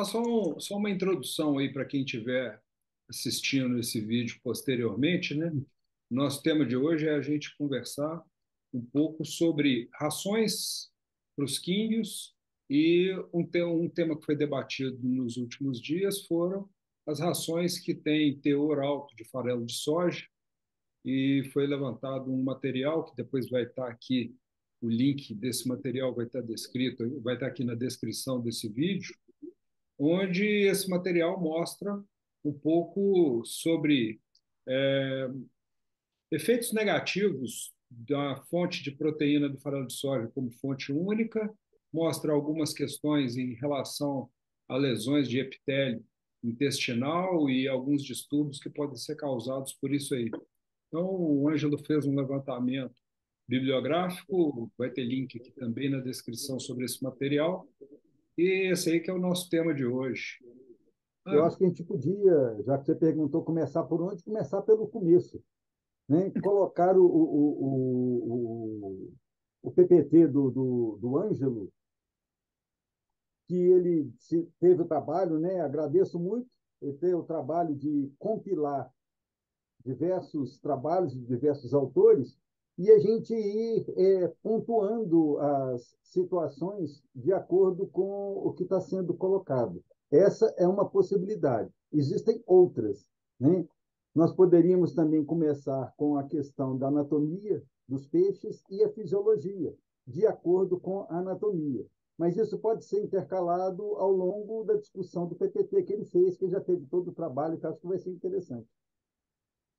só uma introdução aí para quem estiver assistindo esse vídeo posteriormente, né? Nosso tema de hoje é a gente conversar um pouco sobre rações para os químbios e um tema que foi debatido nos últimos dias foram as rações que têm teor alto de farelo de soja e foi levantado um material que depois vai estar aqui, o link desse material vai estar descrito, vai estar aqui na descrição desse vídeo, onde esse material mostra um pouco sobre efeitos negativos da fonte de proteína do farelo de soja como fonte única, mostra algumas questões em relação a lesões de epitélio intestinal e alguns distúrbios que podem ser causados por isso aí. Então, o Ângelo fez um levantamento bibliográfico, vai ter link aqui também na descrição sobre esse material, e esse aí que é o nosso tema de hoje. Eu acho que a gente podia, já que você perguntou, começar por onde? Começar pelo começo, né? Colocar o PPT do Ângelo, que ele teve o trabalho, né? Agradeço muito ele ter o trabalho de compilar diversos trabalhos de diversos autores e a gente ir pontuando as situações de acordo com o que está sendo colocado. Essa é uma possibilidade. Existem outras, né? Nós poderíamos também começar com a questão da anatomia dos peixes e a fisiologia, de acordo com a anatomia. Mas isso pode ser intercalado ao longo da discussão do PPT que ele fez, que já teve todo o trabalho, que acho que vai ser interessante.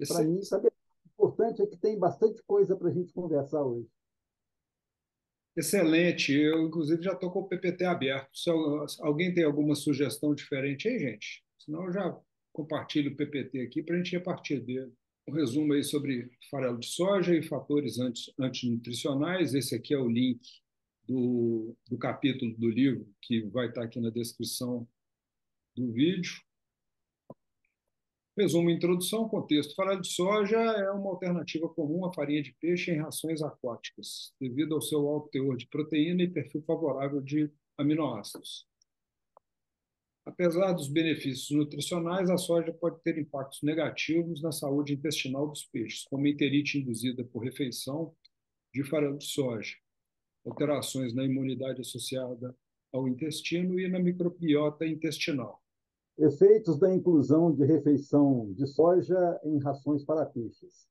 Para Esse, mim, sabe, o importante é que tem bastante coisa para a gente conversar hoje. Excelente. Eu, inclusive, já estou com o PPT aberto. Se alguém tem alguma sugestão diferente aí, gente? Senão eu já compartilho o PPT aqui para a gente ir a partir dele. Um resumo aí sobre farelo de soja e fatores antinutricionais. Esse aqui é o link do capítulo do livro, que vai estar aqui na descrição do vídeo. Resumo, introdução, contexto. Farelo de soja é uma alternativa comum à farinha de peixe em rações aquáticas, devido ao seu alto teor de proteína e perfil favorável de aminoácidos. Apesar dos benefícios nutricionais, a soja pode ter impactos negativos na saúde intestinal dos peixes, como enterite induzida por refeição de farelo de soja, alterações na imunidade associada ao intestino e na microbiota intestinal. Efeitos da inclusão de refeição de soja em rações para peixes.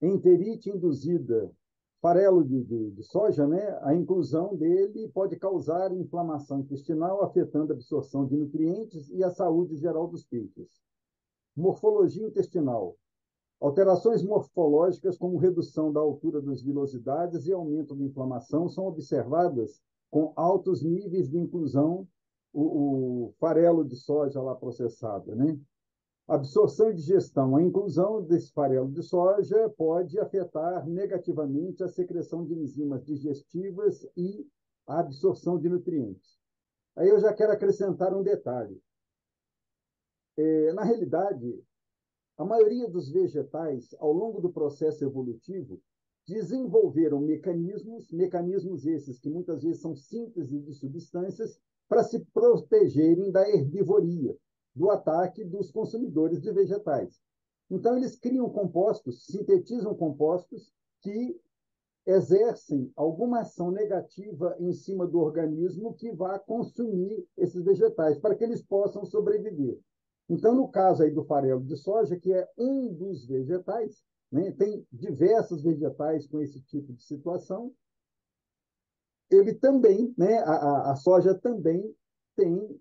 Enterite induzida, farelo de soja, né? A inclusão dele pode causar inflamação intestinal, afetando a absorção de nutrientes e a saúde geral dos peixes. Morfologia intestinal. Alterações morfológicas, como redução da altura das vilosidades e aumento da inflamação, são observadas com altos níveis de inclusão, o farelo de soja lá processado, né? Absorção e digestão. A inclusão desse farelo de soja pode afetar negativamente a secreção de enzimas digestivas e a absorção de nutrientes. Aí eu já quero acrescentar um detalhe. Na realidade, a maioria dos vegetais, ao longo do processo evolutivo, desenvolveram mecanismos esses que muitas vezes são síntese de substâncias para se protegerem da herbivoria, do ataque dos consumidores de vegetais. Então, eles criam compostos, sintetizam compostos que exercem alguma ação negativa em cima do organismo que vai consumir esses vegetais, para que eles possam sobreviver. Então, no caso aí do farelo de soja, que é um dos vegetais, né, tem diversos vegetais com esse tipo de situação, ele também, né, a soja também tem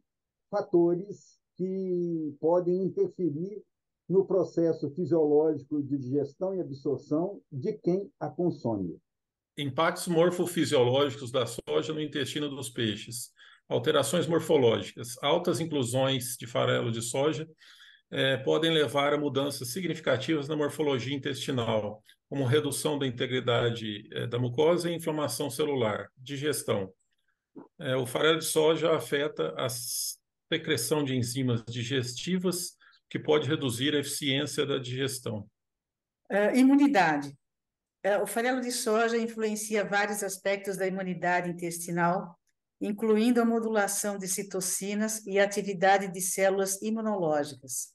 fatores que podem interferir no processo fisiológico de digestão e absorção de quem a consome. Impactos morfofisiológicos da soja no intestino dos peixes. Alterações morfológicas. Altas inclusões de farelo de soja podem levar a mudanças significativas na morfologia intestinal, como redução da integridade da mucosa e inflamação celular. Digestão. O farelo de soja afeta a secreção de enzimas digestivas, que pode reduzir a eficiência da digestão. Imunidade. O farelo de soja influencia vários aspectos da imunidade intestinal, incluindo a modulação de citocinas e atividade de células imunológicas.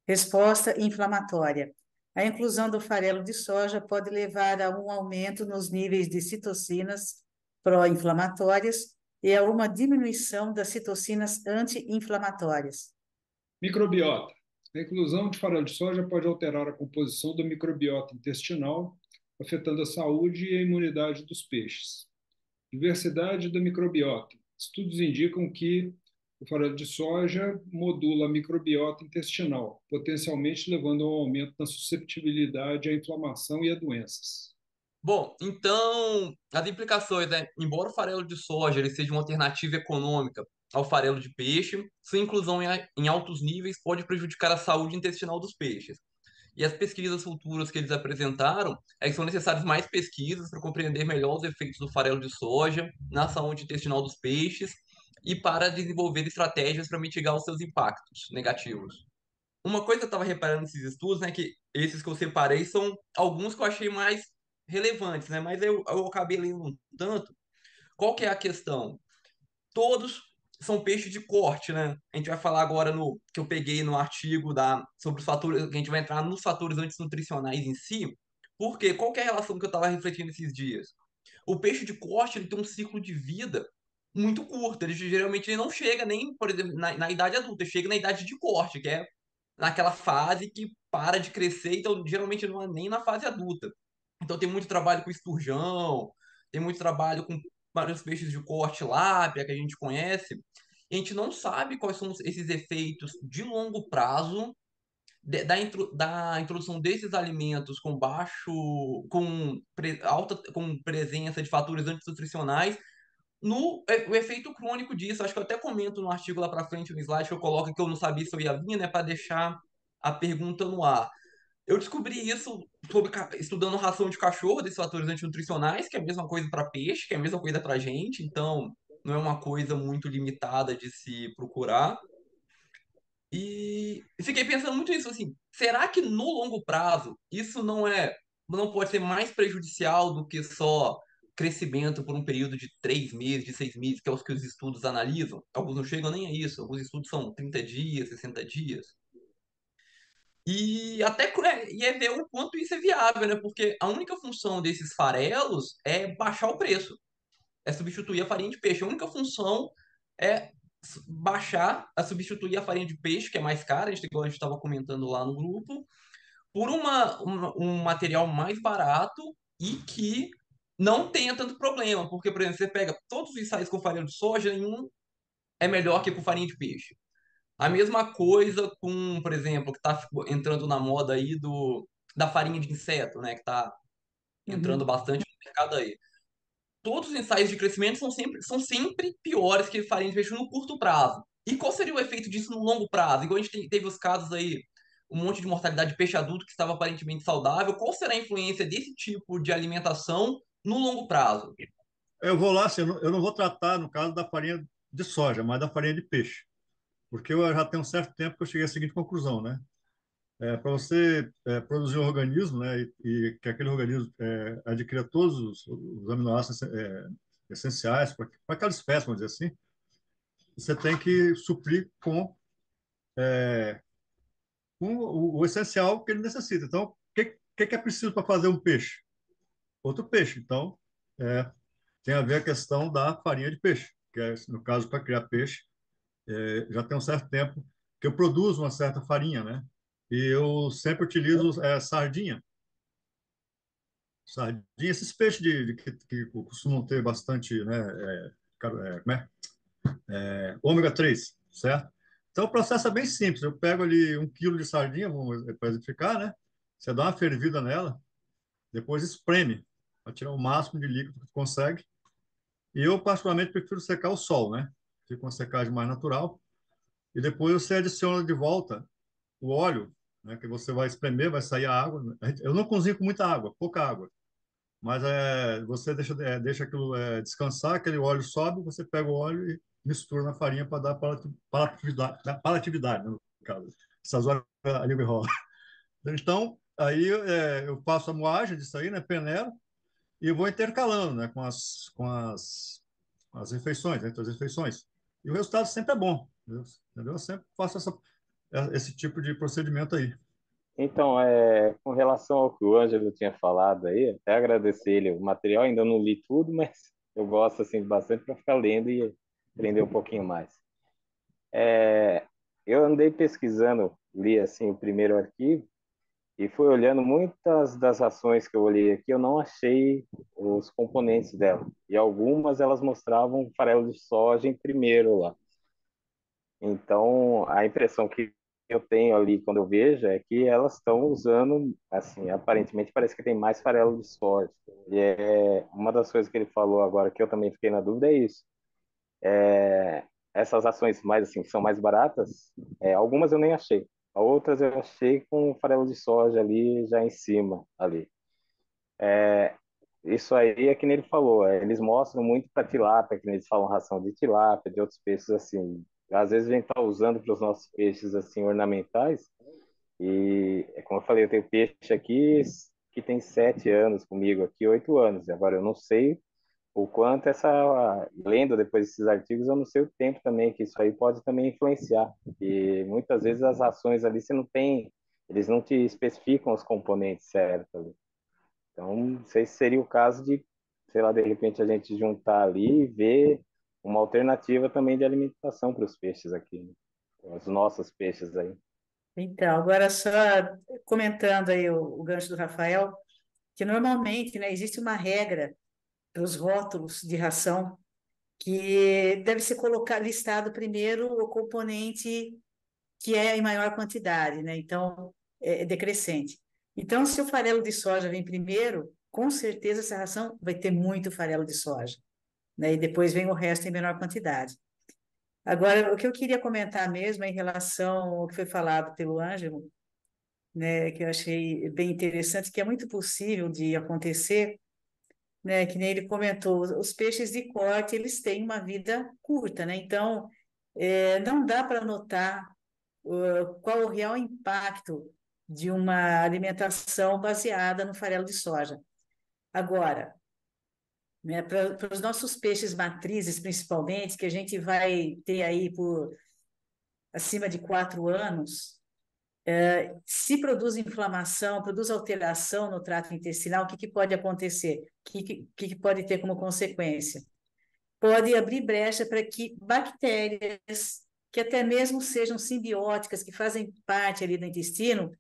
Resposta inflamatória. A inclusão do farelo de soja pode levar a um aumento nos níveis de citocinas pró-inflamatórias e a uma diminuição das citocinas anti-inflamatórias. Microbiota. A inclusão de farelo de soja pode alterar a composição do microbiota intestinal, afetando a saúde e a imunidade dos peixes. Diversidade da microbiota. Estudos indicam que o farelo de soja modula a microbiota intestinal, potencialmente levando a um aumento na susceptibilidade à inflamação e a doenças. Bom, então, as implicações, né? Embora o farelo de soja ele seja uma alternativa econômica ao farelo de peixe, sua inclusão em altos níveis pode prejudicar a saúde intestinal dos peixes. E as pesquisas futuras que eles apresentaram é que são necessárias mais pesquisas para compreender melhor os efeitos do farelo de soja na saúde intestinal dos peixes e para desenvolver estratégias para mitigar os seus impactos negativos. Uma coisa que eu estava reparando nesses estudos, né, que esses que eu separei são alguns que eu achei mais relevantes, né, mas eu acabei lendo um tanto. Qual que é a questão? Todos são peixes de corte, né? A gente vai falar agora no que eu peguei no artigo sobre os fatores, que a gente vai entrar nos fatores antinutricionais em si. Porque qual que é a relação que eu estava refletindo esses dias? O peixe de corte ele tem um ciclo de vida muito curto. Ele geralmente ele não chega nem, por exemplo, na idade adulta, ele chega na idade de corte, que é naquela fase que para de crescer, então geralmente não é nem na fase adulta. Então tem muito trabalho com esturjão, tem muito trabalho com vários peixes de corte lápia que a gente conhece. E a gente não sabe quais são esses efeitos de longo prazo da introdução desses alimentos com com presença de fatores antinutricionais o efeito crônico disso. Acho que eu até comento no artigo lá para frente, no slide que eu coloco que eu não sabia se eu ia vir, né, para deixar a pergunta no ar. Eu descobri isso estudando ração de cachorro, desses fatores antinutricionais, que é a mesma coisa para peixe, que é a mesma coisa para gente, então não é uma coisa muito limitada de se procurar. E fiquei pensando muito nisso, assim, será que no longo prazo isso não pode ser mais prejudicial do que só crescimento por um período de 3 meses, de 6 meses, que é os que os estudos analisam? Alguns não chegam nem a isso, alguns estudos são 30 dias, 60 dias. E é ver o quanto isso é viável, né? Porque a única função desses farelos é baixar o preço, é substituir a farinha de peixe. A única função é substituir a farinha de peixe, que é mais cara, igual a gente estava comentando lá no grupo, por um material mais barato e que não tenha tanto problema. Porque, por exemplo, você pega todos os ensaios com farinha de soja, nenhum é melhor que com farinha de peixe. A mesma coisa com, por exemplo, que está entrando na moda aí da farinha de inseto, né? Que está entrando bastante no mercado aí. Todos os ensaios de crescimento são sempre piores que farinha de peixe no curto prazo. E qual seria o efeito disso no longo prazo? Igual a gente teve os casos aí, um monte de mortalidade de peixe adulto que estava aparentemente saudável. Qual será a influência desse tipo de alimentação no longo prazo? Eu vou lá, assim, eu não vou tratar, no caso, da farinha de soja, mas da farinha de peixe. Porque eu já tenho um certo tempo que eu cheguei à seguinte conclusão, né? Para você produzir um organismo, né, e que aquele organismo adquira todos os aminoácidos essenciais para aquela espécie, vamos dizer assim, você tem que suprir com o essencial que ele necessita. Então, o que é preciso para fazer um peixe? Outro peixe. Então, tem a ver a questão da farinha de peixe, que é, no caso, para criar peixe, já tem um certo tempo que eu produzo uma certa farinha, né? E eu sempre utilizo sardinha. Sardinha, esses peixes que costumam ter bastante, né? Como é? Ômega 3, certo? Então o processo é bem simples. Eu pego ali 1 quilo de sardinha, vamos exemplificar, né? Você dá uma fervida nela, depois espreme para tirar o máximo de líquido que tu consegue. E eu, particularmente, prefiro secar ao sol, né? Fica uma secagem mais natural. E depois você adiciona de volta o óleo, né? Que você vai espremer, vai sair a água. Eu não cozinho com muita água, pouca água. Mas você deixa aquilo descansar, aquele óleo sobe, você pega o óleo e mistura na farinha para dar palatividade, né, no caso. Essas horas a língua enrola. Então, aí eu faço a moagem disso aí, né, peneiro, e vou intercalando, né, com as as refeições, entre as refeições. E o resultado sempre é bom, entendeu? Eu sempre faço esse tipo de procedimento aí. Então, com relação ao que o Ângelo tinha falado aí, até agradecer ele. O material ainda não li tudo, mas eu gosto assim bastante para ficar lendo e aprender um pouquinho mais. Eu andei pesquisando, li assim o primeiro arquivo e fui olhando muitas das ações que eu olhei aqui, eu não achei os componentes dela. E algumas elas mostravam farelo de soja em primeiro lá. Então, a impressão que eu tenho ali quando eu vejo é que elas estão usando, assim, aparentemente parece que tem mais farelo de soja. E uma das coisas que ele falou agora que eu também fiquei na dúvida é isso. Essas ações mais assim são mais baratas, algumas eu nem achei. Outras eu achei com farelo de soja ali já em cima ali. Isso aí é que nem ele falou, eles mostram muito para tilápia, que nem eles falam ração de tilápia, de outros peixes assim. Às vezes a gente está usando para os nossos peixes assim ornamentais e, como eu falei, eu tenho peixe aqui que tem 7 anos comigo aqui, 8 anos. Agora eu não sei o quanto lendo depois desses artigos, eu não sei o tempo também que isso aí pode também influenciar. E muitas vezes as ações ali você não tem, eles não te especificam os componentes certos ali. Então, não sei se seria o caso de, sei lá, de repente a gente juntar ali e ver uma alternativa também de alimentação para os peixes aqui, né? Os nossos peixes aí. Então, agora só comentando aí o gancho do Rafael, que normalmente, né, existe uma regra para os rótulos de ração que deve ser colocado, listado primeiro o componente que é em maior quantidade, né? Então, é decrescente. Então, se o farelo de soja vem primeiro, com certeza essa ração vai ter muito farelo de soja, né? E depois vem o resto em menor quantidade. Agora, o que eu queria comentar mesmo é em relação ao que foi falado pelo Ângelo, né, que eu achei bem interessante, que é muito possível de acontecer, né, que nem ele comentou, os peixes de corte, eles têm uma vida curta, né? Então, não dá para notar qual o real impacto de uma alimentação baseada no farelo de soja. Agora, né, para os nossos peixes matrizes, principalmente, que a gente vai ter aí por acima de 4 anos, se produz inflamação, produz alteração no trato intestinal, o que pode acontecer? O que pode ter como consequência? Pode abrir brecha para que bactérias, que até mesmo sejam simbióticas, que fazem parte ali do intestino,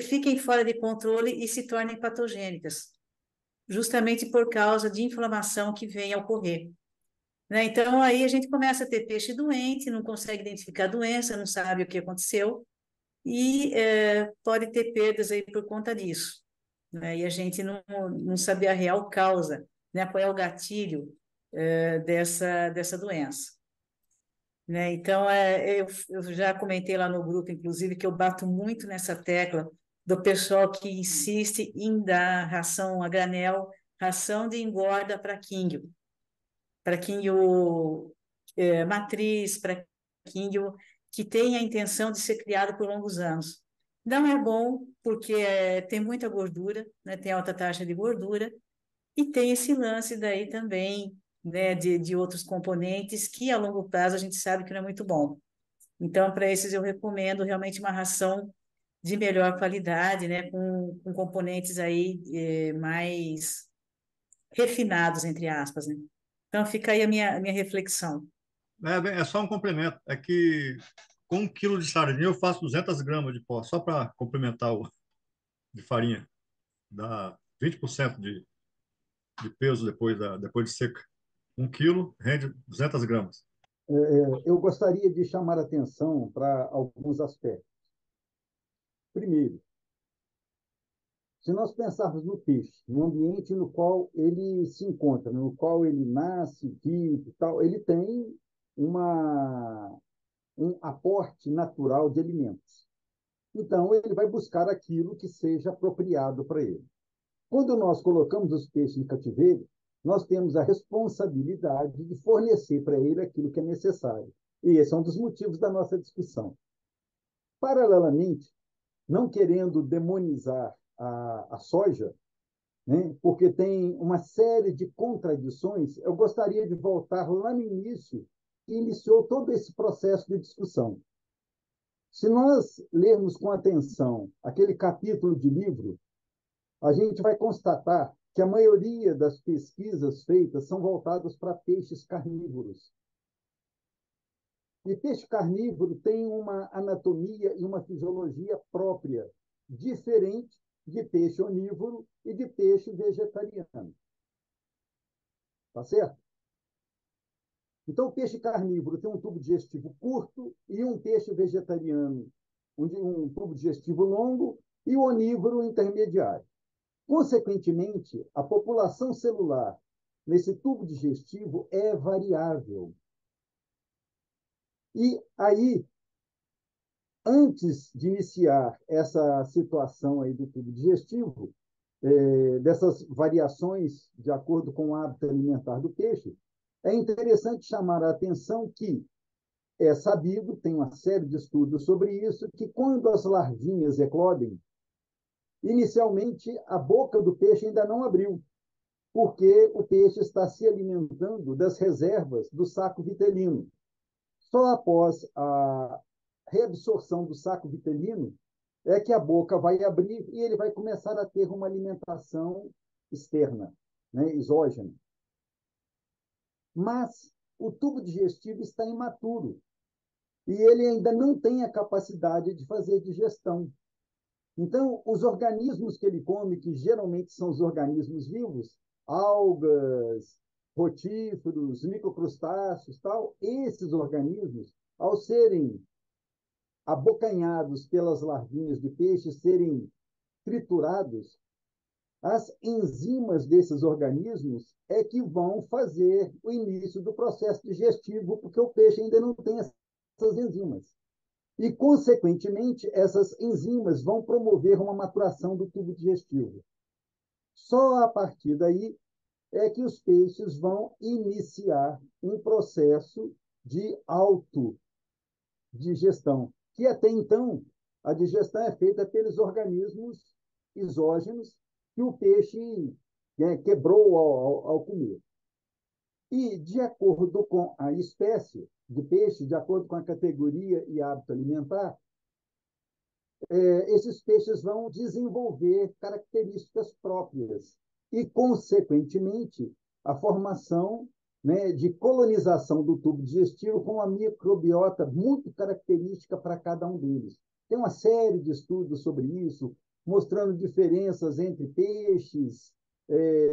fiquem fora de controle e se tornem patogênicas, justamente por causa de inflamação que vem a ocorrer. Né? Então, aí a gente começa a ter peixe doente, não consegue identificar a doença, não sabe o que aconteceu, e pode ter perdas aí por conta disso. Né? E a gente não sabe a real causa, né? Qual é o gatilho dessa doença. Né? Então, eu já comentei lá no grupo, inclusive, que eu bato muito nessa tecla do pessoal que insiste em dar ração a granel, ração de engorda para quinho matriz, para quinho que tem a intenção de ser criado por longos anos. Não é bom porque tem muita gordura, né? Tem alta taxa de gordura, e tem esse lance daí também, né, de outros componentes que a longo prazo a gente sabe que não é muito bom. Então, para esses eu recomendo realmente uma ração de melhor qualidade, né, com componentes aí mais refinados, entre aspas, né? Então, fica aí a minha reflexão. É só um complemento. É que com 1 quilo de sardinha eu faço 200 gramas de pó, só para complementar de farinha. Dá 20% de peso depois de seca. 1 quilo rende 200 gramas. Eu gostaria de chamar a atenção para alguns aspectos. Primeiro, se nós pensarmos no peixe, no ambiente no qual ele se encontra, no qual ele nasce, vive, tal, ele tem um aporte natural de alimentos. Então, ele vai buscar aquilo que seja apropriado para ele. Quando nós colocamos os peixes em cativeiro, nós temos a responsabilidade de fornecer para ele aquilo que é necessário. E esse é um dos motivos da nossa discussão. Paralelamente, não querendo demonizar a soja, né? Porque tem uma série de contradições. Eu gostaria de voltar lá no início, que iniciou todo esse processo de discussão. Se nós lermos com atenção aquele capítulo de livro, a gente vai constatar que a maioria das pesquisas feitas são voltadas para peixes carnívoros. E peixe carnívoro tem uma anatomia e uma fisiologia própria, diferente de peixe onívoro e de peixe vegetariano. Tá certo? Então, o peixe carnívoro tem um tubo digestivo curto e um peixe vegetariano, um tubo digestivo longo, e o onívoro intermediário. Consequentemente, a população celular nesse tubo digestivo é variável. E aí, antes de iniciar essa situação aí do tubo digestivo, dessas variações de acordo com o hábito alimentar do peixe, é interessante chamar a atenção que é sabido, tem uma série de estudos sobre isso, que quando as larvinhas eclodem, inicialmente a boca do peixe ainda não abriu, porque o peixe está se alimentando das reservas do saco vitelino. Só após a reabsorção do saco vitelino é que a boca vai abrir e ele vai começar a ter uma alimentação externa, né, exógena. Mas o tubo digestivo está imaturo e ele ainda não tem a capacidade de fazer digestão. Então, os organismos que ele come, que geralmente são os organismos vivos, algas, rotíferos, microcrustáceos, tal, esses organismos, ao serem abocanhados pelas larvinhas de peixe, serem triturados, as enzimas desses organismos é que vão fazer o início do processo digestivo, porque o peixe ainda não tem essas enzimas. E, consequentemente, essas enzimas vão promover uma maturação do tubo digestivo. Só a partir daí é que os peixes vão iniciar um processo de autodigestão, que até então a digestão é feita pelos organismos exógenos que o peixe quebrou ao comer. E, de acordo com a espécie de peixe, de acordo com a categoria e hábito alimentar, esses peixes vão desenvolver características próprias e, consequentemente, a formação, né, de colonização do tubo digestivo com uma microbiota muito característica para cada um deles. Tem uma série de estudos sobre isso, mostrando diferenças entre peixes,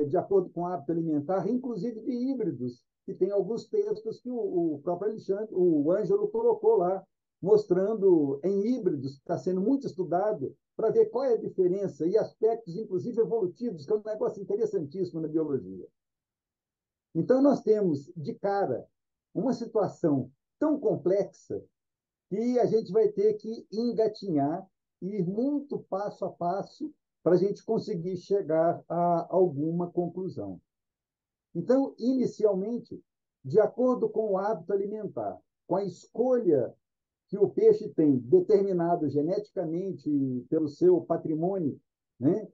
de acordo com o hábito alimentar, inclusive de híbridos, que tem alguns textos que o próprio Alexandre, o Ângelo colocou lá, mostrando em híbridos, que está sendo muito estudado, para ver qual é a diferença e aspectos, inclusive evolutivos, que é um negócio interessantíssimo na biologia. Então, nós temos, de cara, uma situação tão complexa que a gente vai ter que engatinhar e ir muito passo a passo para a gente conseguir chegar a alguma conclusão. Então, inicialmente, de acordo com o hábito alimentar, com a escolha que o peixe tem determinado geneticamente pelo seu patrimônio, né,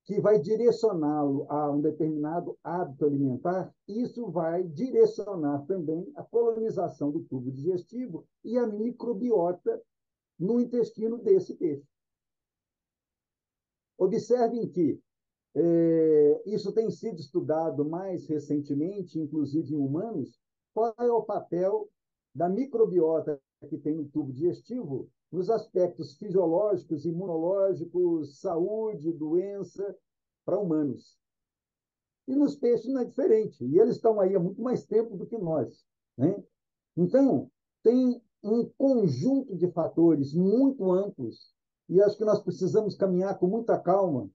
que vai direcioná-lo a um determinado hábito alimentar, isso vai direcionar também a colonização do tubo digestivo e a microbiota no intestino desse peixe. Observem que isso tem sido estudado mais recentemente, inclusive em humanos, qual é o papel da microbiota que tem no tubo digestivo nos aspectos fisiológicos, imunológicos, saúde, doença, para humanos. E nos peixes não é diferente, e eles estão aí há muito mais tempo do que nós, né? Então, tem um conjunto de fatores muito amplos, e acho que nós precisamos caminhar com muita calma.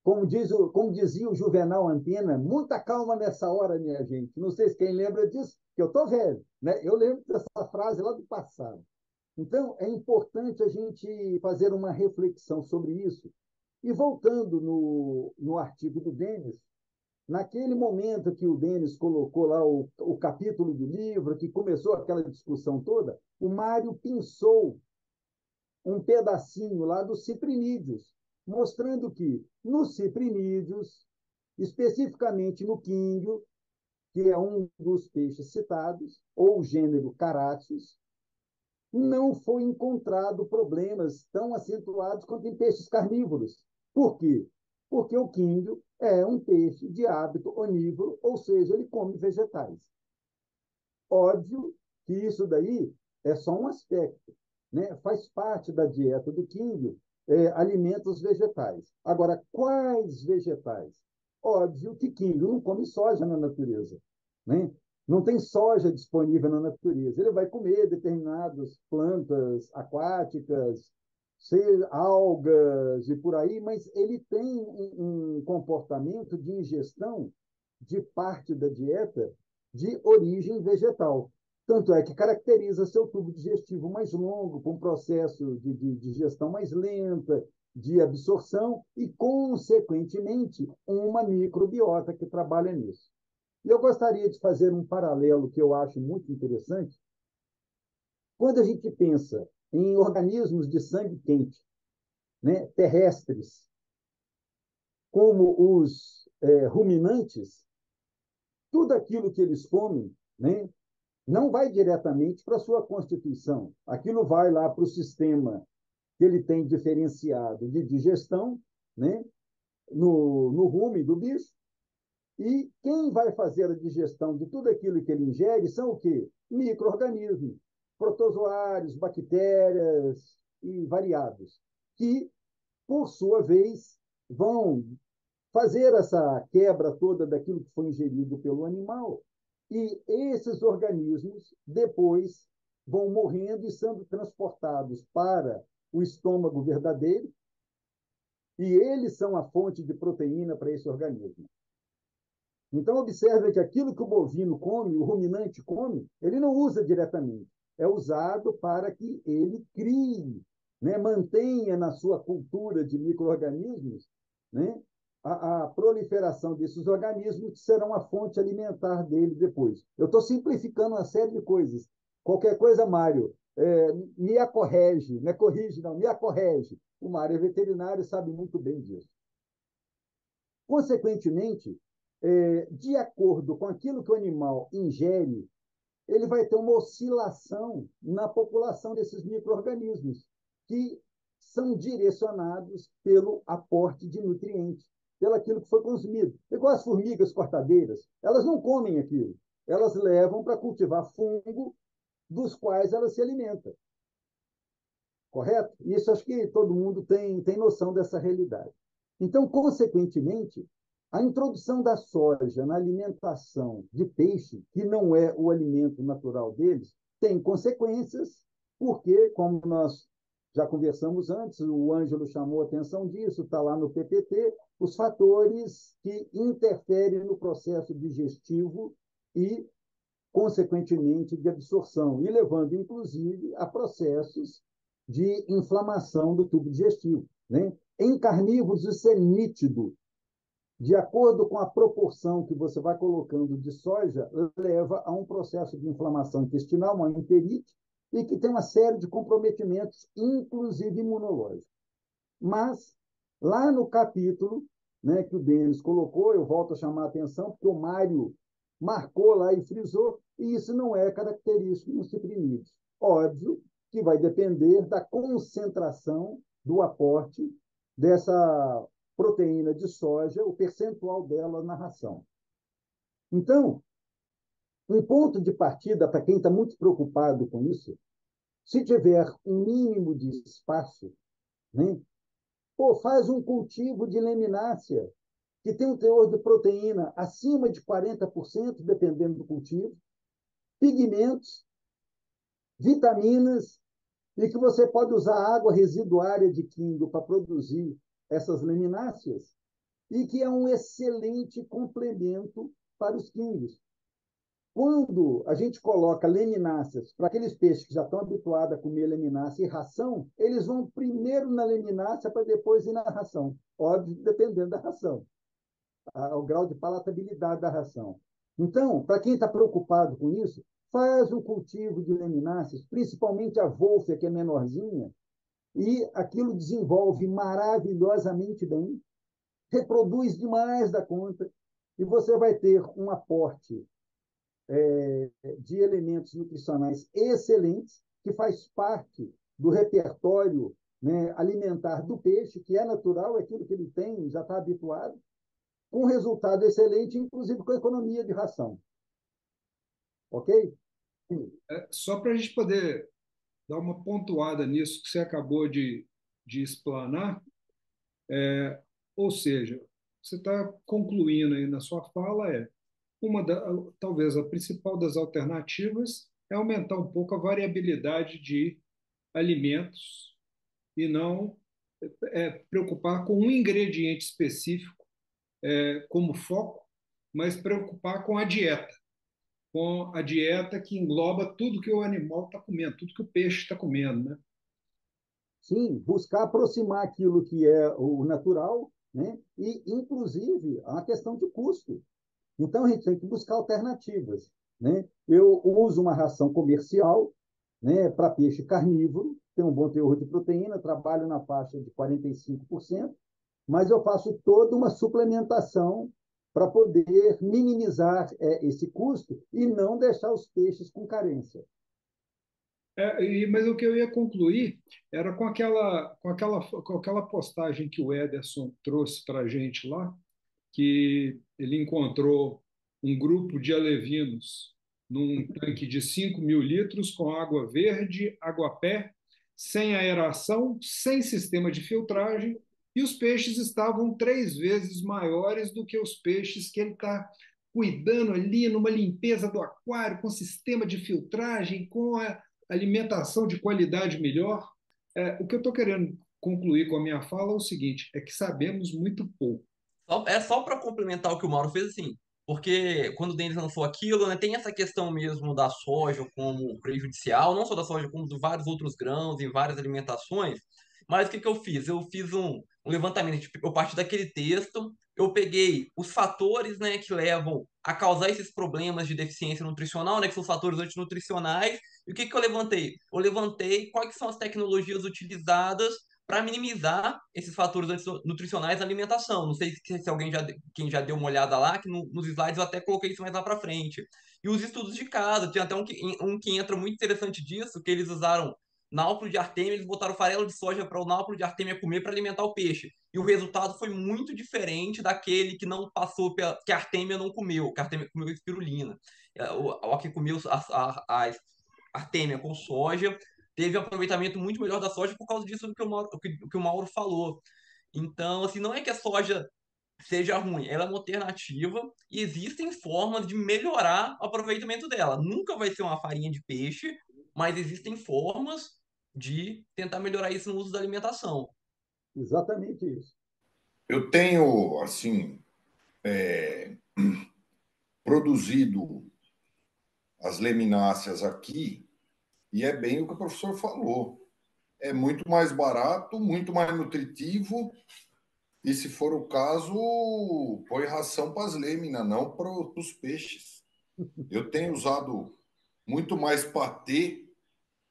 Como dizia o Juvenal Antena, muita calma nessa hora, minha gente. Não sei se quem lembra disso, que eu estou velho, né? Eu lembro dessa frase lá do passado. Então, é importante a gente fazer uma reflexão sobre isso. E voltando no artigo do Denis, naquele momento que o Denis colocou lá o capítulo do livro, que começou aquela discussão toda, o Mário pinçou um pedacinho lá dos ciprinídeos, mostrando que nos ciprinídeos, especificamente no quínguio, que é um dos peixes citados, ou o gênero Carassius, não foi encontrado problemas tão acentuados quanto em peixes carnívoros. Por quê? Porque o quínguio é um peixe de hábito onívoro, ou seja, ele come vegetais. Óbvio que isso daí é só um aspecto, né? Faz parte da dieta do quínguio alimentos vegetais. Agora, quais vegetais? Óbvio que quínguio não come soja na natureza, né? Não tem soja disponível na natureza. Ele vai comer determinadas plantas aquáticas, algas e por aí, mas ele tem um comportamento de ingestão de parte da dieta de origem vegetal. Tanto é que caracteriza seu tubo digestivo mais longo, com um processo de digestão mais lenta, de absorção e, consequentemente, uma microbiota que trabalha nisso. E eu gostaria de fazer um paralelo que eu acho muito interessante. Quando a gente pensa em organismos de sangue quente, né, terrestres, como os ruminantes, tudo aquilo que eles comem, né, não vai diretamente para a sua constituição. Aquilo vai lá para o sistema que ele tem diferenciado de digestão, né, no rumen do bicho, e quem vai fazer a digestão de tudo aquilo que ele ingere são o quê? Micro-organismos, protozoários, bactérias e variados, que, por sua vez, vão fazer essa quebra toda daquilo que foi ingerido pelo animal, e esses organismos depois vão morrendo e sendo transportados para o estômago verdadeiro, e eles são a fonte de proteína para esse organismo. Então, observe que aquilo que o bovino come, o ruminante come, ele não usa diretamente. É usado para que ele crie, né, mantenha na sua cultura de micro-organismos, né, a proliferação desses organismos que serão a fonte alimentar dele depois. Eu estou simplificando uma série de coisas. Qualquer coisa, Mário, me acorrege, me corrige, não, me acorrege. O Mário é veterinário e sabe muito bem disso. Consequentemente, de acordo com aquilo que o animal ingere, ele vai ter uma oscilação na população desses micro-organismos, que são direcionados pelo aporte de nutrientes, pelo aquilo que foi consumido. Igual as formigas cortadeiras, elas não comem aquilo, elas levam para cultivar fungo, dos quais elas se alimentam. Correto? Isso acho que todo mundo tem noção dessa realidade. Então, consequentemente, a introdução da soja na alimentação de peixe, que não é o alimento natural deles, tem consequências, porque, como nós já conversamos antes, o Ângelo chamou a atenção disso, está lá no PPT, os fatores que interferem no processo digestivo e, consequentemente, de absorção, e levando, inclusive, a processos de inflamação do tubo digestivo, né? Em carnívoros, isso é nítido. De acordo com a proporção que você vai colocando de soja, leva a um processo de inflamação intestinal, uma enterite, e que tem uma série de comprometimentos, inclusive imunológicos. Mas, lá no capítulo, né, que o Denis colocou, eu volto a chamar a atenção, porque o Mário marcou lá e frisou, e isso não é característico nos ciprinídeos. Óbvio que vai depender da concentração do aporte dessa proteína de soja, o percentual dela na ração. Então, um ponto de partida para quem está muito preocupado com isso, se tiver um mínimo de espaço, né, faz um cultivo de laminácea, que tem um teor de proteína acima de 40%, dependendo do cultivo, pigmentos, vitaminas, e que você pode usar água residuária de químico para produzir essas lamináceas, e que é um excelente complemento para os químicos. Quando a gente coloca lamináceas para aqueles peixes que já estão habituados a comer laminácea e ração, eles vão primeiro na laminácea para depois ir na ração. Óbvio, dependendo da ração, o grau de palatabilidade da ração. Então, para quem está preocupado com isso, faz o cultivo de lamináceas, principalmente a Wolfia, que é menorzinha, e aquilo desenvolve maravilhosamente bem, reproduz demais da conta, e você vai ter um aporte de elementos nutricionais excelentes, que faz parte do repertório, né, alimentar do peixe, que é natural, é aquilo que ele tem, já está habituado, com resultado excelente, inclusive com economia de ração. Ok? Só para a gente poder dar uma pontuada nisso que você acabou de explanar, ou seja, você está concluindo aí na sua fala talvez a principal das alternativas é aumentar um pouco a variabilidade de alimentos e não preocupar com um ingrediente específico como foco, mas preocupar com a dieta que engloba tudo que o animal está comendo, tudo que o peixe está comendo, né? Sim, buscar aproximar aquilo que é o natural, né? E, inclusive, a questão de custo. Então, a gente tem que buscar alternativas, né? Eu uso uma ração comercial, né, para peixe carnívoro, tem um bom teor de proteína, trabalho na faixa de 45%, mas eu faço toda uma suplementação para poder minimizar esse custo e não deixar os peixes com carência. Mas o que eu ia concluir era com aquela postagem que o Ederson trouxe para a gente lá, que ele encontrou um grupo de alevinos num tanque de 5.000 litros com água verde, água-pé, sem aeração, sem sistema de filtragem, e os peixes estavam 3 vezes maiores do que os peixes que ele está cuidando ali numa limpeza do aquário, com sistema de filtragem, com a alimentação de qualidade melhor. O que eu estou querendo concluir com a minha fala é o seguinte: é que sabemos muito pouco. É só para complementar o que o Mauro fez, assim, porque quando o Denis lançou aquilo, né, tem essa questão mesmo da soja como prejudicial, não só da soja, como de vários outros grãos em várias alimentações. Mas o que que eu fiz? Eu fiz um levantamento, tipo, eu parti daquele texto, eu peguei os fatores, né, que levam a causar esses problemas de deficiência nutricional, né, que são os fatores antinutricionais, e o que que eu levantei? Eu levantei quais são as tecnologias utilizadas para minimizar esses fatores nutricionais na alimentação. Não sei se alguém quem já deu uma olhada lá, que nos slides eu até coloquei isso mais lá para frente. E os estudos de caso, tem até um que entra muito interessante disso, que eles usaram náuplico de Artemia, eles botaram farelo de soja para o náuplico de Artemia comer para alimentar o peixe. E o resultado foi muito diferente daquele que não passou, que a Artemia não comeu, que a Artemia comeu espirulina. O que comeu a Artemia com soja teve um aproveitamento muito melhor da soja por causa disso do que o Mauro falou. Então, assim, não é que a soja seja ruim, ela é uma alternativa e existem formas de melhorar o aproveitamento dela. Nunca vai ser uma farinha de peixe, mas existem formas de tentar melhorar isso no uso da alimentação. Exatamente isso. Eu tenho, assim, produzido as lemináceas aqui e é bem o que o professor falou. É muito mais barato, muito mais nutritivo e, se for o caso, põe ração para as lêminas, não para os peixes. Eu tenho usado muito mais patê,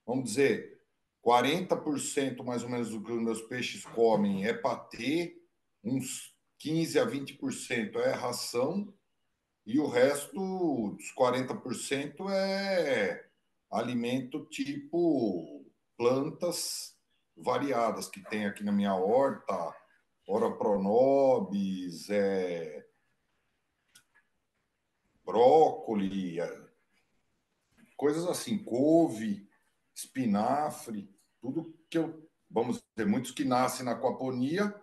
vamos dizer, 40% mais ou menos do que os meus peixes comem é patê, uns 15 a 20% é ração e o resto dos 40% é alimento tipo plantas variadas que tem aqui na minha horta, ora pronobis, brócoli, coisas assim, couve, espinafre, tudo que vamos dizer, muitos que nascem na aquaponia,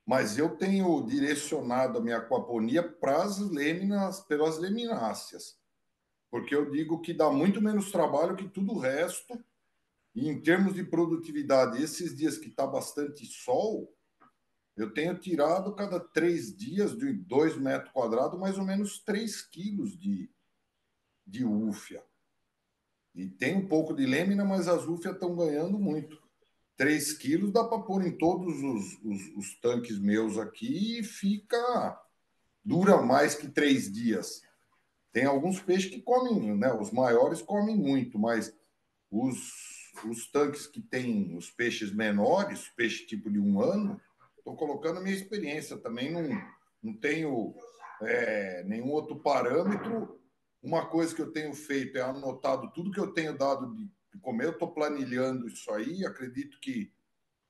mas eu tenho direcionado a minha aquaponia para as lêminas, pelas lemináceas, porque eu digo que dá muito menos trabalho que tudo o resto, e em termos de produtividade, esses dias que está bastante sol, eu tenho tirado cada 3 dias, de 2 metros quadrados, mais ou menos 3 quilos de úfia. E tem um pouco de lêmina, mas as úfias estão ganhando muito. 3 quilos dá para pôr em todos os tanques meus aqui e dura mais que 3 dias. Tem alguns peixes que comem, né? Os maiores comem muito, mas os tanques que tem os peixes menores, peixe tipo de 1 ano, Estou colocando a minha experiência também, não tenho nenhum outro parâmetro. Uma coisa que eu tenho feito é anotado tudo que eu tenho dado de comer. Eu estou planilhando isso aí. Acredito que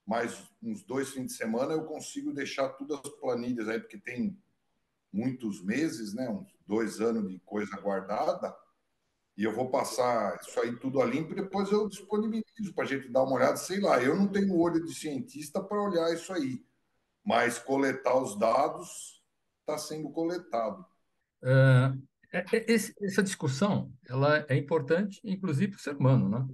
mais uns 2 fins de semana eu consigo deixar todas as planilhas aí, porque tem muitos meses, né? Uns 2 anos de coisa guardada. E eu vou passar isso aí tudo a limpo e depois eu disponibilizo para a gente dar uma olhada. Sei lá, eu não tenho olho de cientista para olhar isso aí, mas coletar os dados está sendo coletado. Essa discussão ela é importante, inclusive, para o ser humano, né?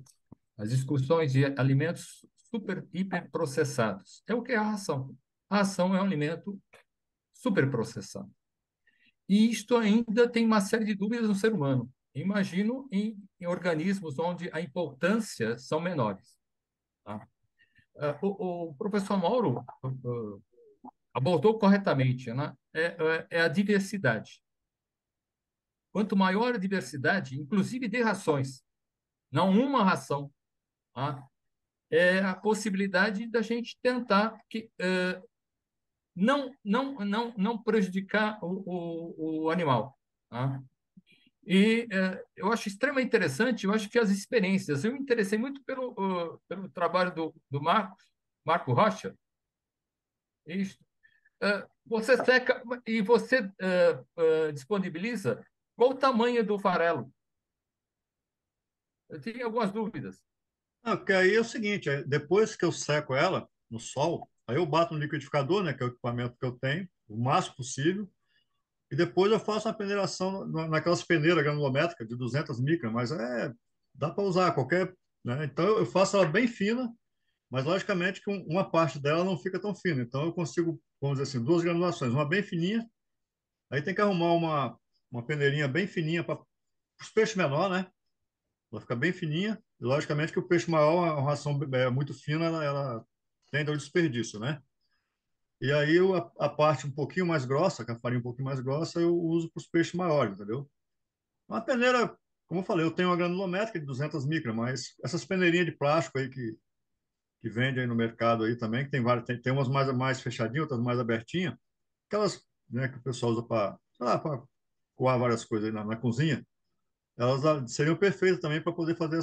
As discussões de alimentos super, hiper processados. É o que é a ração. A ração é um alimento super processado. E isto ainda tem uma série de dúvidas no ser humano. Imagino em organismos onde a importância são menores. Tá? O professor Mauro abordou corretamente, né? É a diversidade. Quanto maior a diversidade, inclusive de rações, não uma ração, tá? É a possibilidade da gente tentar não prejudicar o animal. Tá? E eu acho extremamente interessante, eu acho que as experiências, eu me interessei muito pelo trabalho do Marco Rocha. Isso. Você seca e você disponibiliza qual o tamanho do farelo? Eu tinha algumas dúvidas. Não, porque aí é o seguinte, depois que eu seco ela no sol, aí eu bato no liquidificador, né, que é o equipamento que eu tenho, o máximo possível, e depois eu faço uma peneiração naquelas peneiras granulométricas de 200 micras, mas dá para usar qualquer, né? Então eu faço ela bem fina, mas logicamente que uma parte dela não fica tão fina. Então eu consigo, vamos dizer assim, duas granulações, uma bem fininha, aí tem que arrumar uma peneirinha bem fininha para os peixes menores, né? Ela fica bem fininha. E, logicamente que o peixe maior, a ração muito fina, ela tende ao desperdício, né? E aí a parte um pouquinho mais grossa, com a farinha um pouquinho mais grossa, eu uso para os peixes maiores, entendeu? Uma peneira, como eu falei, eu tenho uma granulométrica de 200 micras, mas essas peneirinhas de plástico aí que vende aí no mercado aí também, que tem várias, tem umas mais fechadinhas, outras mais abertinhas, aquelas, né, que o pessoal usa para, sei lá, para coar várias coisas aí na cozinha, elas seriam perfeitas também para poder fazer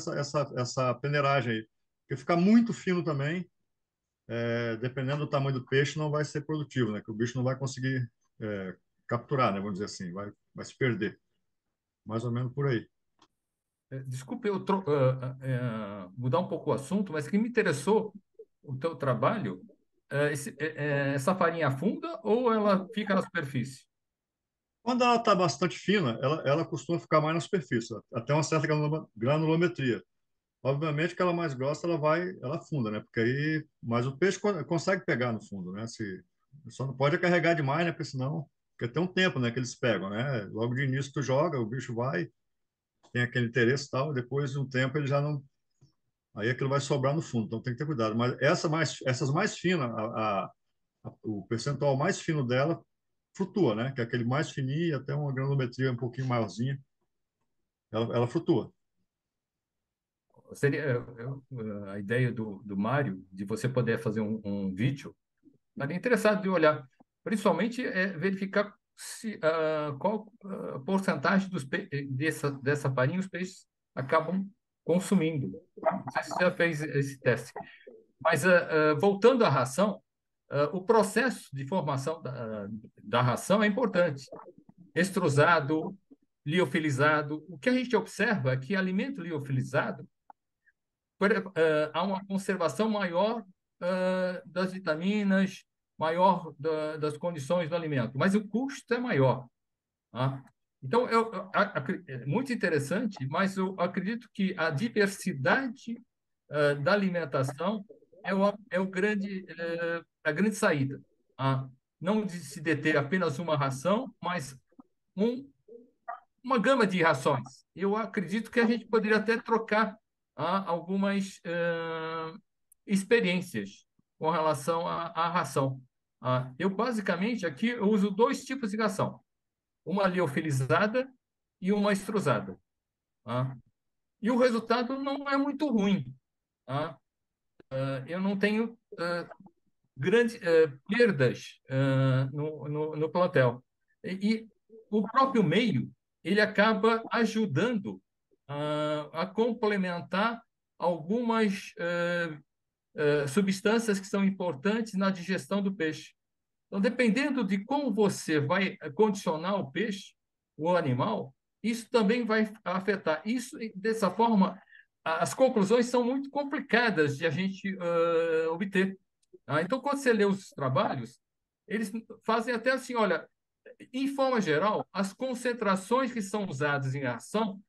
essa peneiragem aí. Porque ficar muito fino também, dependendo do tamanho do peixe, não vai ser produtivo, né? Que o bicho não vai conseguir capturar, né? Vamos dizer assim, vai se perder. Mais ou menos por aí. Desculpe eu mudar um pouco o assunto, mas que me interessou o teu trabalho, essa farinha afunda ou ela fica na superfície? Quando ela está bastante fina, ela costuma ficar mais na superfície, até uma certa granulometria. Obviamente que ela mais grossa, ela afunda, né? Porque aí, mas o peixe consegue pegar no fundo, né? Só não pode carregar demais, né? Porque senão, porque tem um tempo, né, que eles pegam, né? Logo de início tu joga, o bicho vai, tem aquele interesse e tal, e depois de um tempo ele já não, aí aquilo vai sobrar no fundo, então tem que ter cuidado. Mas essas mais finas, o percentual mais fino dela flutua, né? Que é aquele mais fininho, até uma granulometria um pouquinho maiorzinha, ela flutua. Seria a ideia do Mário de você poder fazer um vídeo. Estaria interessado de olhar, principalmente verificar qual a porcentagem dessa farinha os peixes acabam consumindo. Não sei se você já fez esse teste. Mas, voltando à ração, o processo de formação da ração é importante. Extrusado, liofilizado. O que a gente observa é que alimento liofilizado há uma conservação maior das vitaminas, maior das condições do alimento, mas o custo é maior. Tá? Então, é muito interessante, mas eu acredito que a diversidade da alimentação a grande saída. Tá? Não de se deter apenas uma ração, mas um, uma gama de rações. Eu acredito que a gente poderia até trocar algumas experiências com relação à ração. Eu, basicamente, aqui eu uso dois tipos de ração. Uma liofilizada e uma extrusada. E o resultado não é muito ruim. Eu não tenho grandes perdas no plantel. E o próprio meio ele acaba ajudando a complementar algumas substâncias que são importantes na digestão do peixe. Então, dependendo de como você vai condicionar o peixe, o animal, isso também vai afetar. Isso, dessa forma, as conclusões são muito complicadas de a gente obter. Então, quando você lê os trabalhos, eles fazem até assim, olha, em forma geral, as concentrações que são usadas em ação,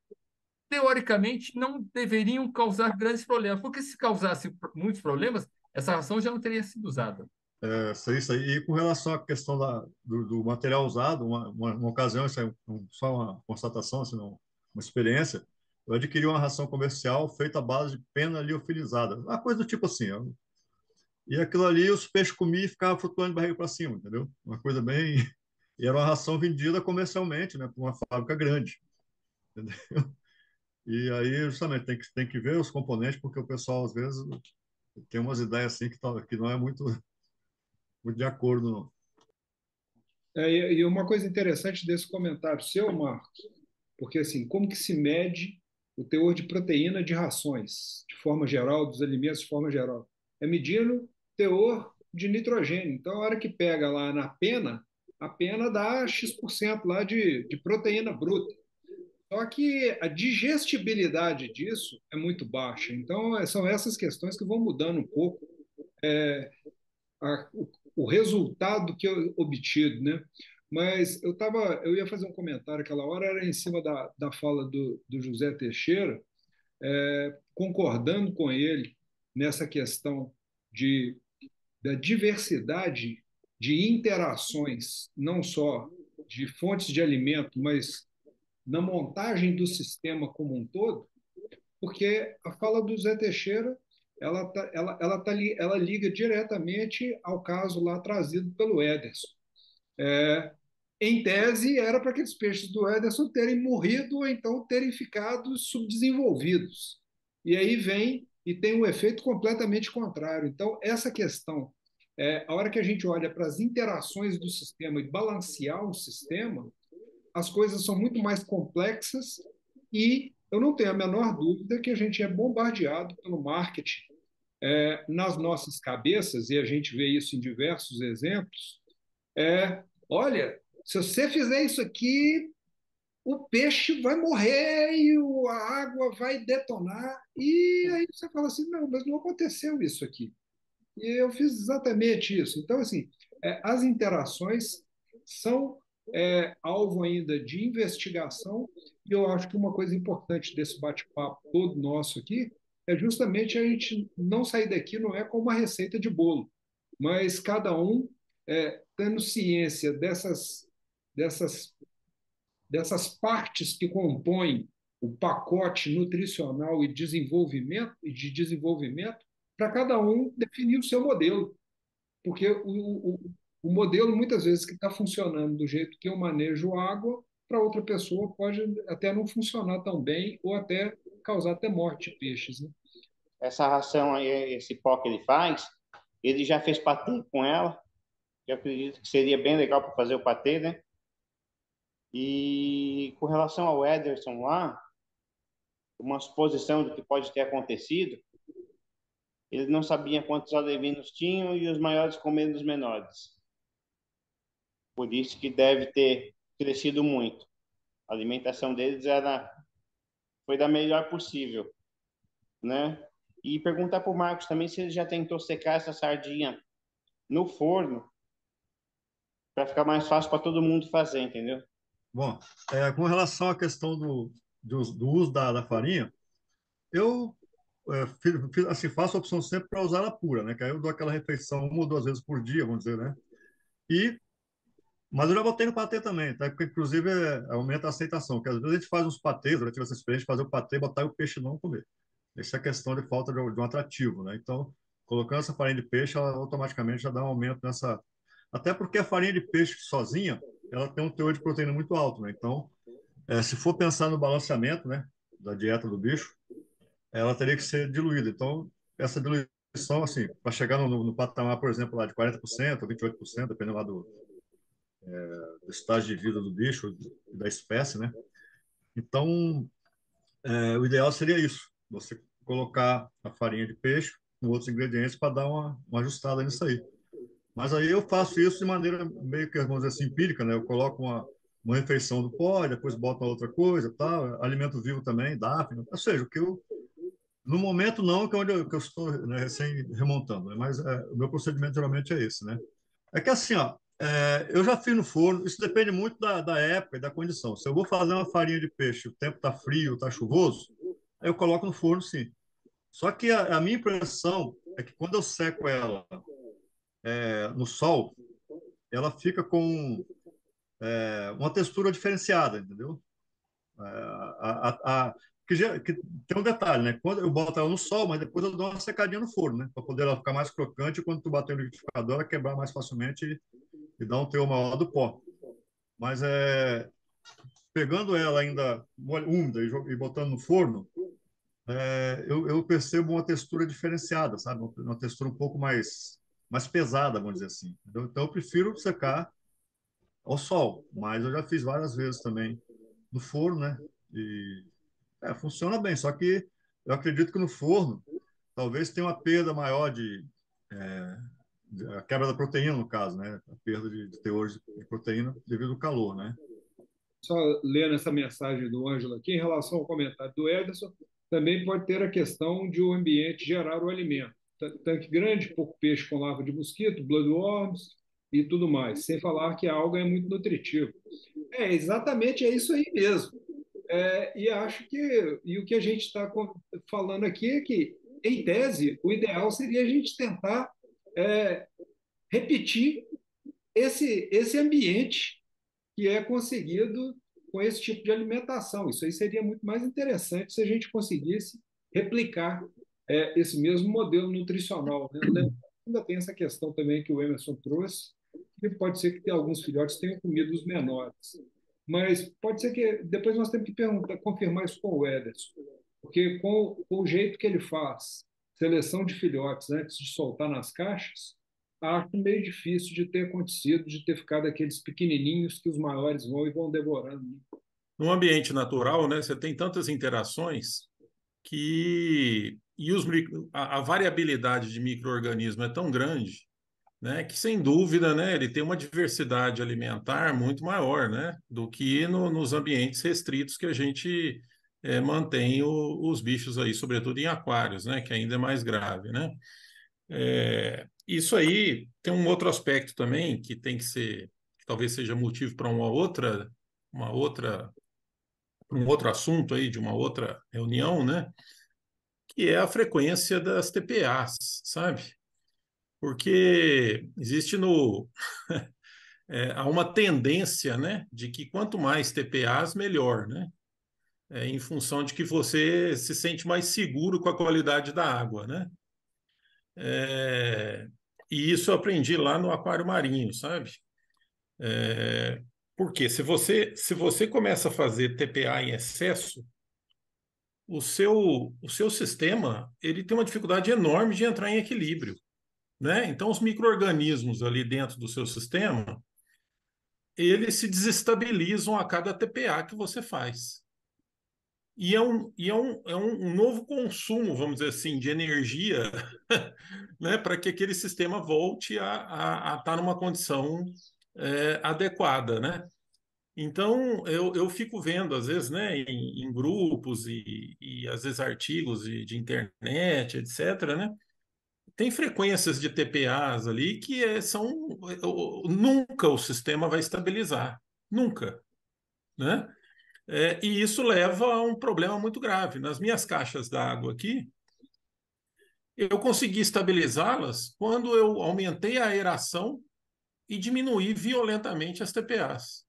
teoricamente, não deveriam causar grandes problemas, porque se causasse muitos problemas, essa ração já não teria sido usada. Isso aí. E com relação à questão do material usado, uma ocasião, isso é só uma constatação, assim, uma experiência, eu adquiri uma ração comercial feita à base de pena liofilizada. Uma coisa do tipo assim, e aquilo ali os peixes comiam e ficavam flutuando de barriga para cima, entendeu? Uma coisa bem... E era uma ração vendida comercialmente, né, para uma fábrica grande, entendeu? E aí, justamente, tem que ver os componentes, porque o pessoal, às vezes, tem umas ideias assim que não é muito de acordo, não. E uma coisa interessante desse comentário seu, Marcos, porque assim, como que se mede o teor de proteína de rações, de forma geral, dos alimentos de forma geral? É medindo teor de nitrogênio. Então, a hora que pega lá na pena, a pena dá X% lá de proteína bruta. Só que a digestibilidade disso é muito baixa. Então, são essas questões que vão mudando um pouco o resultado que é obtido, né? Mas eu ia fazer um comentário aquela hora, era em cima da fala do José Teixeira, concordando com ele nessa questão de, da diversidade de interações, não só de fontes de alimento, mas na montagem do sistema como um todo, porque a fala do Zé Teixeira ela liga diretamente ao caso lá trazido pelo Ederson. Em tese, era para aqueles peixes do Ederson terem morrido ou então terem ficado subdesenvolvidos. E aí vem e tem um efeito completamente contrário. Então, essa questão, a hora que a gente olha para as interações do sistema e balancear o sistema, as coisas são muito mais complexas e eu não tenho a menor dúvida que a gente é bombardeado pelo marketing nas nossas cabeças, e a gente vê isso em diversos exemplos. Olha, se você fizer isso aqui, o peixe vai morrer e a água vai detonar. E aí você fala assim, não, mas não aconteceu isso aqui. E eu fiz exatamente isso. Então, assim, as interações são alvo ainda de investigação, e eu acho que uma coisa importante desse bate-papo todo nosso aqui é justamente a gente não sair daqui, não é como uma receita de bolo, mas cada um tendo ciência dessas, dessas partes que compõem o pacote nutricional e de desenvolvimento, para cada um definir o seu modelo. Porque o modelo, muitas vezes, que está funcionando do jeito que eu manejo água, para outra pessoa pode até não funcionar tão bem ou até causar até morte de peixes. Né? Essa ração aí, esse pó que ele faz, ele já fez patê com ela. Eu acredito que seria bem legal para fazer o patê, né? E com relação ao Ederson lá, uma suposição do que pode ter acontecido, ele não sabia quantos alevinos tinham e os maiores comendo os menores. Por isso que deve ter crescido muito. A alimentação deles foi da melhor possível, né? E perguntar para o Marcos também se ele já tentou secar essa sardinha no forno para ficar mais fácil para todo mundo fazer, entendeu? Bom, com relação à questão do uso da farinha, eu assim, faço a opção sempre para usar ela pura, né? Que aí eu dou aquela refeição 1 ou 2 vezes por dia, vamos dizer, né? Mas eu já botei no patê também, tá? Porque, inclusive, aumenta a aceitação. Porque às vezes a gente faz uns patês, eu já tive essa experiência de fazer o patê, botar e o peixe não comer. Essa é a questão de falta de um atrativo, né? Então, colocando essa farinha de peixe, ela automaticamente já dá um aumento nessa... Até porque a farinha de peixe sozinha, ela tem um teor de proteína muito alto, né? Então, se for pensar no balanceamento, né, da dieta do bicho, ela teria que ser diluída. Então, essa diluição são assim, para chegar no patamar, por exemplo, lá de 40% ou 28%, dependendo lá do estágio de vida do bicho, da espécie, né? Então, o ideal seria isso, você colocar a farinha de peixe com outros ingredientes para dar uma ajustada nisso aí. Mas aí eu faço isso de maneira meio que, vamos dizer assim, empírica, né? Eu coloco uma refeição do pó, depois boto uma outra coisa, tal, alimento vivo também, DAP, ou seja, o que eu no momento não, que é onde que eu estou, né, recém remontando, né? Mas o meu procedimento geralmente é esse, né? É que assim, ó, eu já fiz no forno, isso depende muito da época e da condição. Se eu vou fazer uma farinha de peixe, o tempo está frio, está chuvoso, aí eu coloco no forno, sim. Só que a minha impressão é que quando eu seco ela no sol, ela fica com uma textura diferenciada, entendeu? Que tem um detalhe, né? Quando eu boto ela no sol, mas depois eu dou uma secadinha no forno, né? Para poder ela ficar mais crocante, quando tu bater no liquidificador, ela quebrar mais facilmente e dar um teor maior do pó. Mas pegando ela ainda úmida e botando no forno, eu percebo uma textura diferenciada, sabe? Uma textura um pouco mais pesada, vamos dizer assim. Entendeu? Então eu prefiro secar ao sol, mas eu já fiz várias vezes também no forno, né? E funciona bem, só que eu acredito que no forno talvez tenha uma perda maior é, a quebra da proteína, no caso, né? A perda de teor de proteína devido ao calor, né? Só lendo essa mensagem do Ângelo aqui, em relação ao comentário do Ederson, também pode ter a questão de o ambiente gerar o alimento. Tanque grande, pouco peixe com larva de mosquito, bloodworms e tudo mais, sem falar que a alga é muito nutritiva. Exatamente, é isso aí mesmo. E acho que o que a gente está falando aqui é que, em tese, o ideal seria a gente tentar repetir esse ambiente que é conseguido com esse tipo de alimentação. Isso aí seria muito mais interessante se a gente conseguisse replicar esse mesmo modelo nutricional, né? Ainda tem essa questão também que o Emerson trouxe, que pode ser que alguns filhotes tenham comido os menores. Mas pode ser que depois nós temos que confirmar isso com o Ederson, porque com o jeito que ele faz seleção de filhotes antes de soltar nas caixas, acho meio difícil de ter acontecido, de ter ficado aqueles pequenininhos que os maiores vão e vão devorando. No ambiente natural, né, você tem tantas interações a variabilidade de micro-organismo é tão grande, né, que sem dúvida, né, ele tem uma diversidade alimentar muito maior, né, do que nos ambientes restritos que a gente mantém os bichos aí, sobretudo em aquários, né, que ainda é mais grave, né? Isso aí tem um outro aspecto também que tem que ser, que talvez seja motivo para um outro assunto aí de uma outra reunião, né? Que é a frequência das TPAs, sabe? Porque existe há uma tendência, né, de que quanto mais TPAs, melhor, né? Em função de que você se sente mais seguro com a qualidade da água, né? E isso eu aprendi lá no aquário marinho, sabe? Porque se você começa a fazer TPA em excesso, o seu sistema ele tem uma dificuldade enorme de entrar em equilíbrio, né? Então, os micro-organismos ali dentro do seu sistema, eles se desestabilizam a cada TPA que você faz. E é um novo consumo, vamos dizer assim, de energia, né, para que aquele sistema volte a estar numa condição adequada, né? Então, eu fico vendo, às vezes, né, em grupos e, às vezes, artigos de internet, etc., né? Tem frequências de TPAs ali que nunca o sistema vai estabilizar, nunca, né? E isso leva a um problema muito grave. Nas minhas caixas d'água aqui, eu consegui estabilizá-las quando eu aumentei a aeração e diminuí violentamente as TPAs.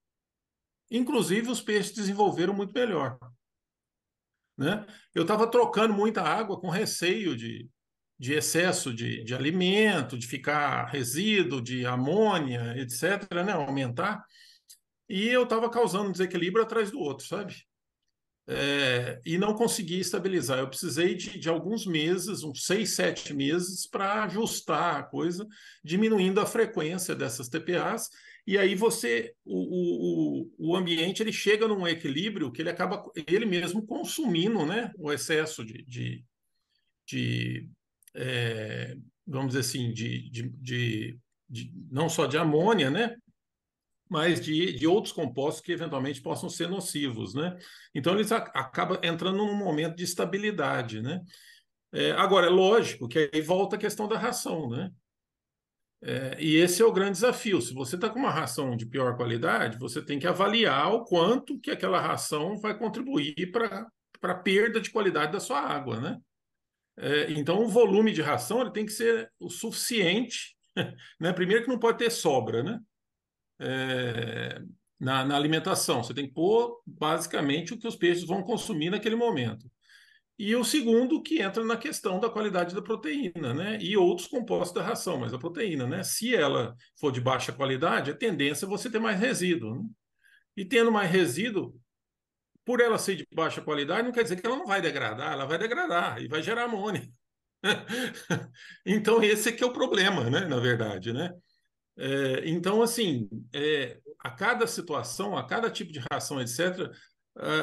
Inclusive, os peixes desenvolveram muito melhor, né? Eu estava trocando muita água com receio de excesso de alimento, de ficar resíduo, de amônia, etc., né? Aumentar. E eu estava causando um desequilíbrio atrás do outro, sabe? e não consegui estabilizar. Eu precisei de alguns meses, uns 6, 7 meses, para ajustar a coisa, diminuindo a frequência dessas TPAs, e aí o ambiente ele chega num equilíbrio que ele acaba ele mesmo consumindo, né, o excesso de vamos dizer assim, não só de amônia, né, mas de outros compostos que eventualmente possam ser nocivos, né? Então eles acabam entrando num momento de estabilidade, né? Agora, é lógico que aí volta a questão da ração, né? E esse é o grande desafio. Se você está com uma ração de pior qualidade, você tem que avaliar o quanto que aquela ração vai contribuir para a perda de qualidade da sua água, né? Então, o volume de ração ele tem que ser o suficiente, né? Primeiro que não pode ter sobra, né? Na alimentação. Você tem que pôr basicamente o que os peixes vão consumir naquele momento. E o segundo que entra na questão da qualidade da proteína, né? E outros compostos da ração, mas a proteína, né? Se ela for de baixa qualidade, a tendência é você ter mais resíduo, né? E tendo mais resíduo, por ela ser de baixa qualidade, não quer dizer que ela não vai degradar, ela vai degradar e vai gerar amônia. Então, esse é que é o problema, né? Na verdade, né? Então, assim, a cada situação, a cada tipo de ração, etc.,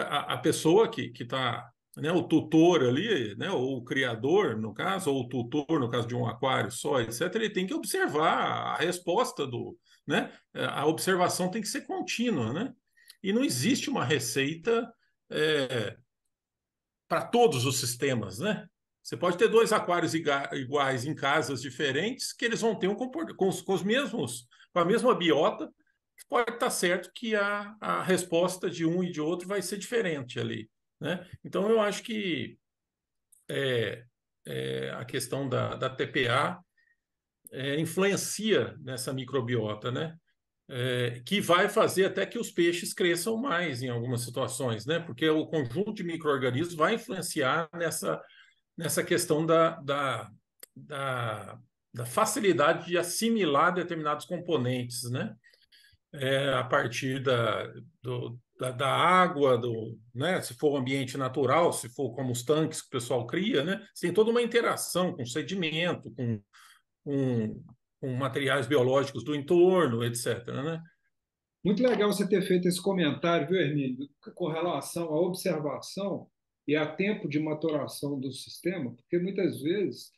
a pessoa que está, né, o tutor ali, né, ou o criador, no caso, ou o tutor, no caso de um aquário só, etc., ele tem que observar a resposta né? A observação tem que ser contínua, né? E não existe uma receita para todos os sistemas, né? Você pode ter 2 aquários iguais em casas diferentes, que eles vão ter com os mesmos, com a mesma biota, pode estar certo que a resposta de um e de outro vai ser diferente ali, né? Então, eu acho que a questão da TPA influencia nessa microbiota, né? Que vai fazer até que os peixes cresçam mais em algumas situações, né? Porque o conjunto de micro-organismos vai influenciar nessa questão da facilidade de assimilar determinados componentes, né? A partir da água, né? Se for um ambiente natural, se for como os tanques que o pessoal cria, né? Você tem toda uma interação com sedimento, com, com materiais biológicos do entorno, etc., né? Muito legal você ter feito esse comentário, viu, Hermínio, com relação à observação e a tempo de maturação do sistema, porque muitas vezes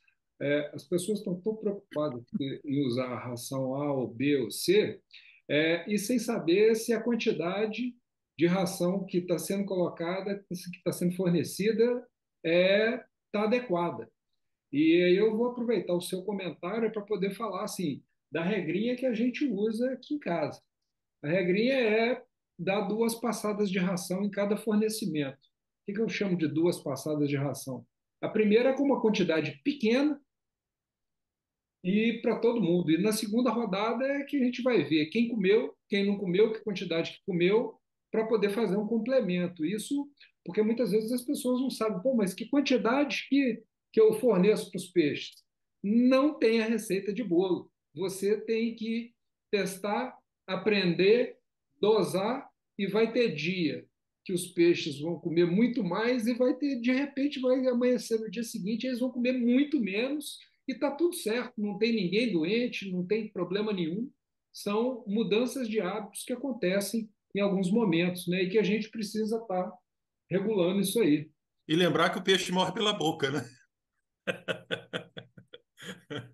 as pessoas estão tão preocupadas em usar a ração A ou B ou C, e sem saber se a quantidade de ração que está sendo colocada, que está sendo fornecida, está adequada. E aí eu vou aproveitar o seu comentário para poder falar assim da regrinha que a gente usa aqui em casa. A regrinha é dar 2 passadas de ração em cada fornecimento. O que eu chamo de 2 passadas de ração? A primeira é com uma quantidade pequena e para todo mundo. E na segunda rodada é que a gente vai ver quem comeu, quem não comeu, que quantidade que comeu, para poder fazer um complemento. Isso porque muitas vezes as pessoas não sabem, pô, mas que quantidade que eu forneço para os peixes? Não tem a receita de bolo. Você tem que testar, aprender, dosar, e vai ter dia que os peixes vão comer muito mais e vai ter, de repente, vai amanhecer no dia seguinte, eles vão comer muito menos e está tudo certo, não tem ninguém doente, não tem problema nenhum. São mudanças de hábitos que acontecem em alguns momentos, né? E que a gente precisa estar regulando isso aí. E lembrar que o peixe morre pela boca, né?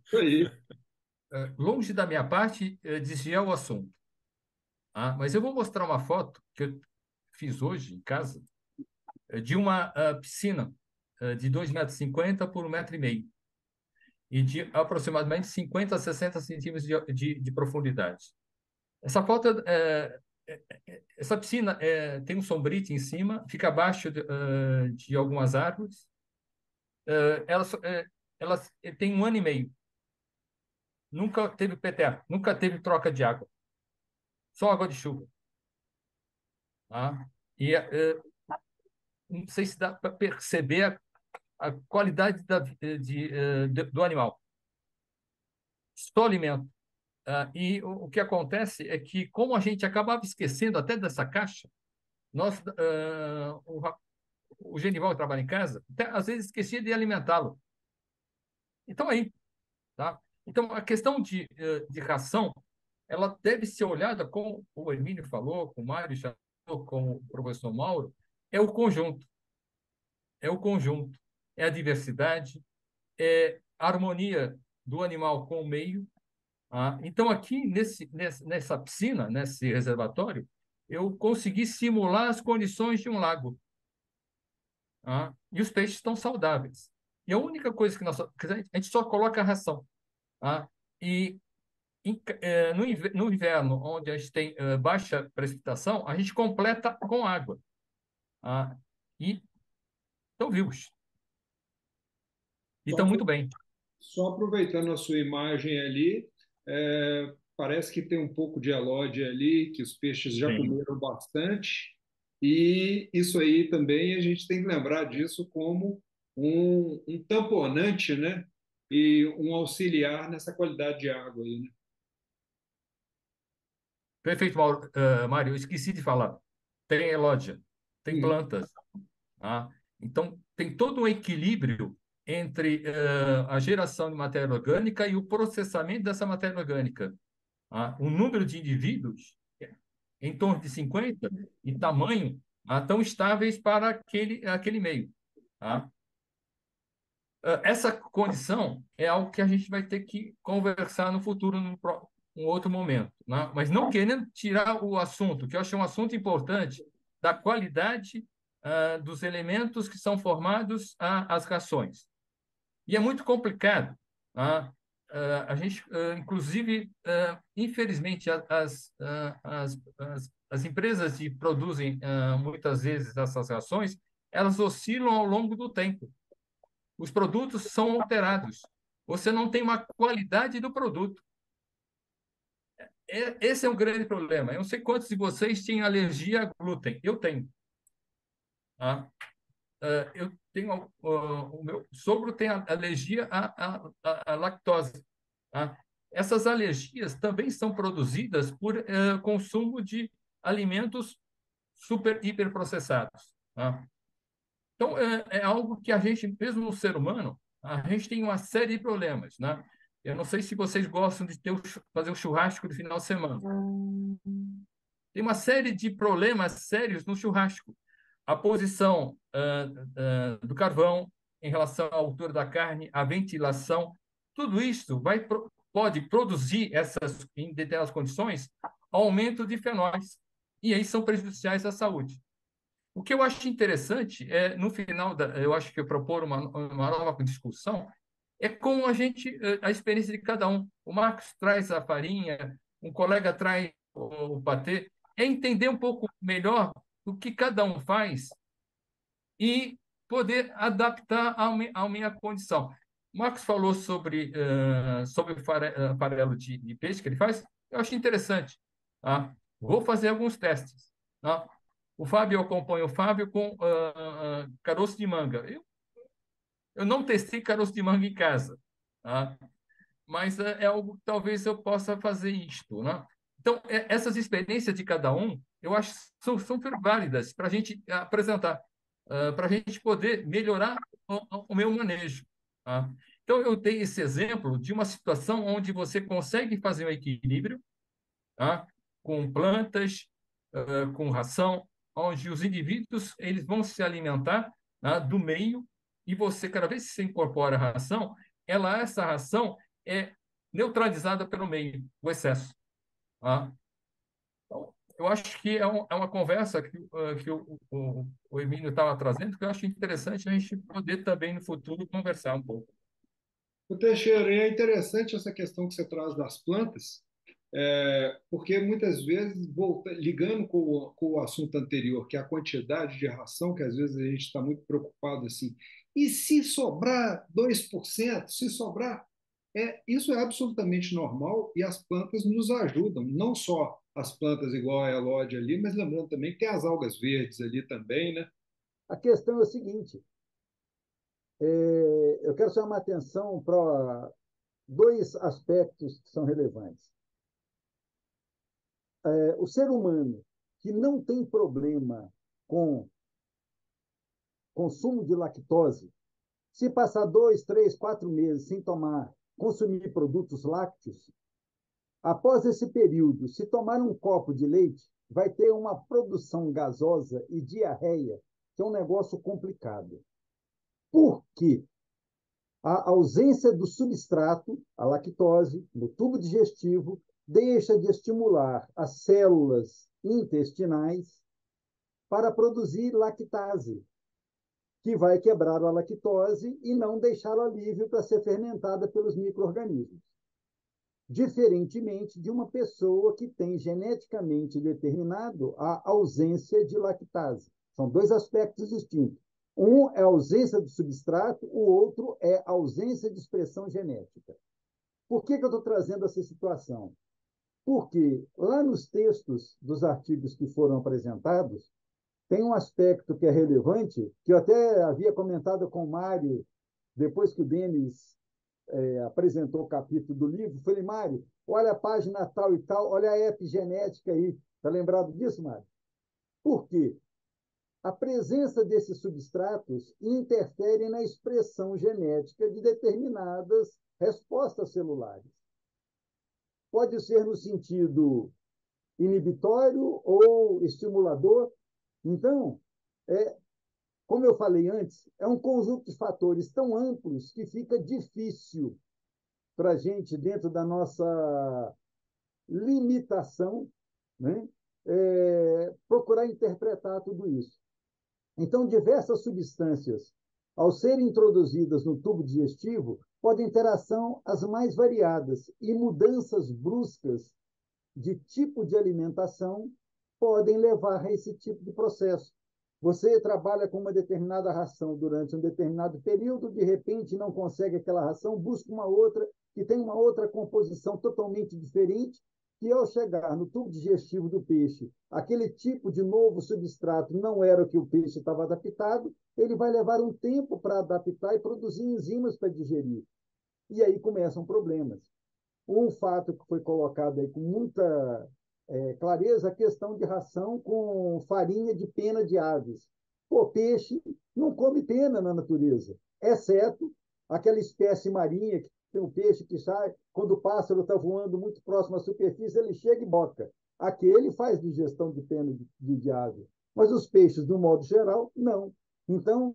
Isso aí. Longe da minha parte desviar o assunto. Mas eu vou mostrar uma foto que eu fiz hoje em casa de uma piscina de 2,50 m por 1,5 m e de aproximadamente 50 a 60 centímetros de profundidade. Essa foto, essa piscina tem um sombrite em cima, fica abaixo de algumas árvores. Ela tem 1 ano e meio. Nunca teve PTA, nunca teve troca de água. Só água de chuva. E não sei se dá para perceber a qualidade do animal. Só alimento. E o que acontece é que, como a gente acabava esquecendo até dessa caixa, o Genival trabalha em casa, até, às vezes esquecia de alimentá-lo. Então, aí, tá? Então, a questão de ração, ela deve ser olhada, como o Hermínio falou, com o Mário falou, com o professor Mauro, é o conjunto. É o conjunto. É a diversidade, é a harmonia do animal com o meio. Ah, então, aqui nessa piscina, nesse reservatório, eu consegui simular as condições de um lago. Ah, e os peixes estão saudáveis. E a única coisa que a gente só coloca a ração. Ah, e no inverno, onde a gente tem baixa precipitação, a gente completa com água. Ah, e estão vivos. E estão Só, muito bem. só aproveitando a sua imagem ali, parece que tem um pouco de elode ali, que os peixes já Sim. comeram bastante, e isso aí também a gente tem que lembrar disso como um tamponante, né? E um auxiliar nessa qualidade de água aí, né? Perfeito, Mário. Eu esqueci de falar. Tem elódia, tem Uhum. plantas. Tá? Então, tem todo um equilíbrio entre a geração de matéria orgânica e o processamento dessa matéria orgânica. Tá? O número de indivíduos, em torno de 50, e tamanho, tão estáveis para aquele meio. Tá? Essa condição é algo que a gente vai ter que conversar no futuro, um outro momento, né? Mas não querendo tirar o assunto, que eu acho um assunto importante, da qualidade dos elementos que são formados às rações. E é muito complicado. Tá? A gente, inclusive, infelizmente, as empresas que produzem muitas vezes essas rações, elas oscilam ao longo do tempo. Os produtos são alterados. Você não tem uma qualidade do produto. Esse é um grande problema. Eu não sei quantos de vocês têm alergia a glúten. Eu tenho. Tá? Eu tenho. O meu sogro tem alergia à lactose. Tá? Essas alergias também são produzidas por consumo de alimentos super hiperprocessados. Tá? Então, é algo que a gente, mesmo no ser humano, a gente tem uma série de problemas, né? Eu não sei se vocês gostam de fazer um churrasco de final de semana. Tem uma série de problemas sérios no churrasco. A posição do carvão em relação à altura da carne, a ventilação, tudo isso pode produzir, em determinadas condições, aumento de fenóis. E aí são prejudiciais à saúde. O que eu acho interessante é, no final, eu acho que eu propor uma nova discussão, é como a experiência de cada um. O Marcos traz a farinha, um colega traz o patê, é entender um pouco melhor o que cada um faz e poder adaptar à minha condição. O Marcos falou sobre o farelo de peixe que ele faz, eu acho interessante. Tá? Vou fazer alguns testes. Tá? O Fábio, eu acompanho o Fábio com caroço de manga. Eu não testei caroço de manga em casa, tá? Mas é algo que talvez eu possa fazer isto, né? Então, essas experiências de cada um, eu acho que são super válidas para a gente apresentar, para a gente poder melhorar o meu manejo. Tá? Então, eu dei esse exemplo de uma situação onde você consegue fazer um equilíbrio, tá? Com plantas, com ração, onde os indivíduos eles vão se alimentar, tá? Do meio, e você, cada vez que você incorpora a ração, essa ração é neutralizada pelo meio, o excesso. Tá? Então, eu acho que é uma conversa que o Emílio estava trazendo, que eu acho interessante a gente poder também no futuro conversar um pouco. O Teixeira, e é interessante essa questão que você traz das plantas, porque muitas vezes, ligando com o assunto anterior, que é a quantidade de ração, que às vezes a gente está muito preocupado assim, e se sobrar 2%, se sobrar, isso é absolutamente normal e as plantas nos ajudam, não só as plantas igual a Elode ali, mas lembrando também que tem as algas verdes ali também, né? A questão é o seguinte: eu quero chamar a atenção para dois aspectos que são relevantes. O ser humano que não tem problema com consumo de lactose, se passar 2, 3, 4 meses sem consumir produtos lácteos, após esse período, se tomar um copo de leite, vai ter uma produção gasosa e diarreia, que é um negócio complicado. Por quê? A ausência do substrato, a lactose, no tubo digestivo, deixa de estimular as células intestinais para produzir lactase, que vai quebrar a lactose e não deixá-la livre para ser fermentada pelos micro-organismos. Diferentemente de uma pessoa que tem geneticamente determinado a ausência de lactase. São dois aspectos distintos. Um é a ausência do substrato, o outro é a ausência de expressão genética. Por que eu estou trazendo essa situação? Porque lá nos textos dos artigos que foram apresentados, tem um aspecto que é relevante, que eu até havia comentado com o Mário, depois que o Denis apresentou o capítulo do livro. Falei, Mário, olha a página tal e tal, olha a epigenética aí. Está lembrado disso, Mário? Por quê? A presença desses substratos interfere na expressão genética de determinadas respostas celulares. Pode ser no sentido inibitório ou estimulador. Então, como eu falei antes, é um conjunto de fatores tão amplos que fica difícil para a gente, dentro da nossa limitação, né, procurar interpretar tudo isso. Então, diversas substâncias, ao serem introduzidas no tubo digestivo, podem ter ação as mais variadas e mudanças bruscas de tipo de alimentação podem levar a esse tipo de processo. Você trabalha com uma determinada ração durante um determinado período, de repente não consegue aquela ração, busca uma outra que tem uma outra composição totalmente diferente, que ao chegar no tubo digestivo do peixe, aquele tipo de novo substrato não era o que o peixe estava adaptado, ele vai levar um tempo para adaptar e produzir enzimas para digerir. E aí começam problemas. Um fato que foi colocado aí com muita clareza, a questão de ração com farinha de pena de aves. Pô, peixe não come pena na natureza, exceto aquela espécie marinha que tem um peixe que sai, quando o pássaro está voando muito próximo à superfície, ele chega e boca. Aquele faz digestão de pena de ave. Mas os peixes, de um modo geral, não. Então,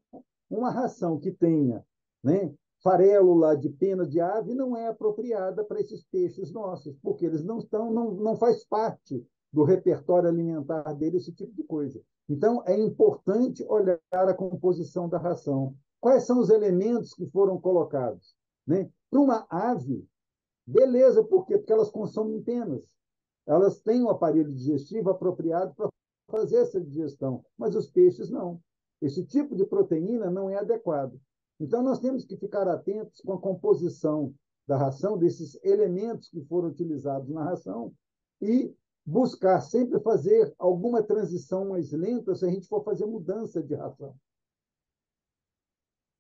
uma ração que tenha, né, farelo lá de pena de ave não é apropriada para esses peixes nossos, porque eles não faz parte do repertório alimentar deles esse tipo de coisa. Então, é importante olhar a composição da ração. Quais são os elementos que foram colocados? Né? Para uma ave, beleza, por quê? Porque elas consomem penas. Elas têm um aparelho digestivo apropriado para fazer essa digestão, mas os peixes não. Esse tipo de proteína não é adequado. Então, nós temos que ficar atentos com a composição da ração, desses elementos que foram utilizados na ração, e buscar sempre fazer alguma transição mais lenta se a gente for fazer mudança de ração.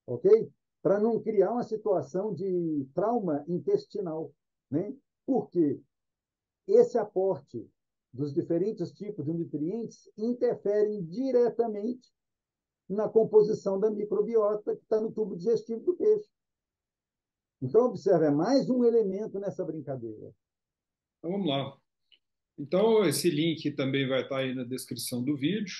Ok? Para não criar uma situação de trauma intestinal. Né? Porque esse aporte dos diferentes tipos de nutrientes interferem diretamente na composição da microbiota que está no tubo digestivo do peixe. Então, observe, é mais um elemento nessa brincadeira. Então, vamos lá. Então, esse link também vai estar aí na descrição do vídeo.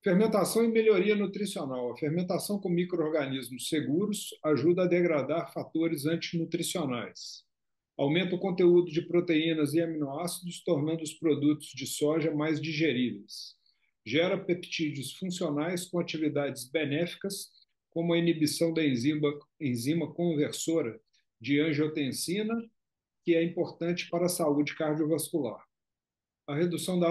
Fermentação e melhoria nutricional. A fermentação com micro-organismos seguros ajuda a degradar fatores antinutricionais. Aumenta o conteúdo de proteínas e aminoácidos, tornando os produtos de soja mais digeríveis. Gera peptídeos funcionais com atividades benéficas, como a inibição da enzima conversora de angiotensina, que é importante para a saúde cardiovascular. A redução da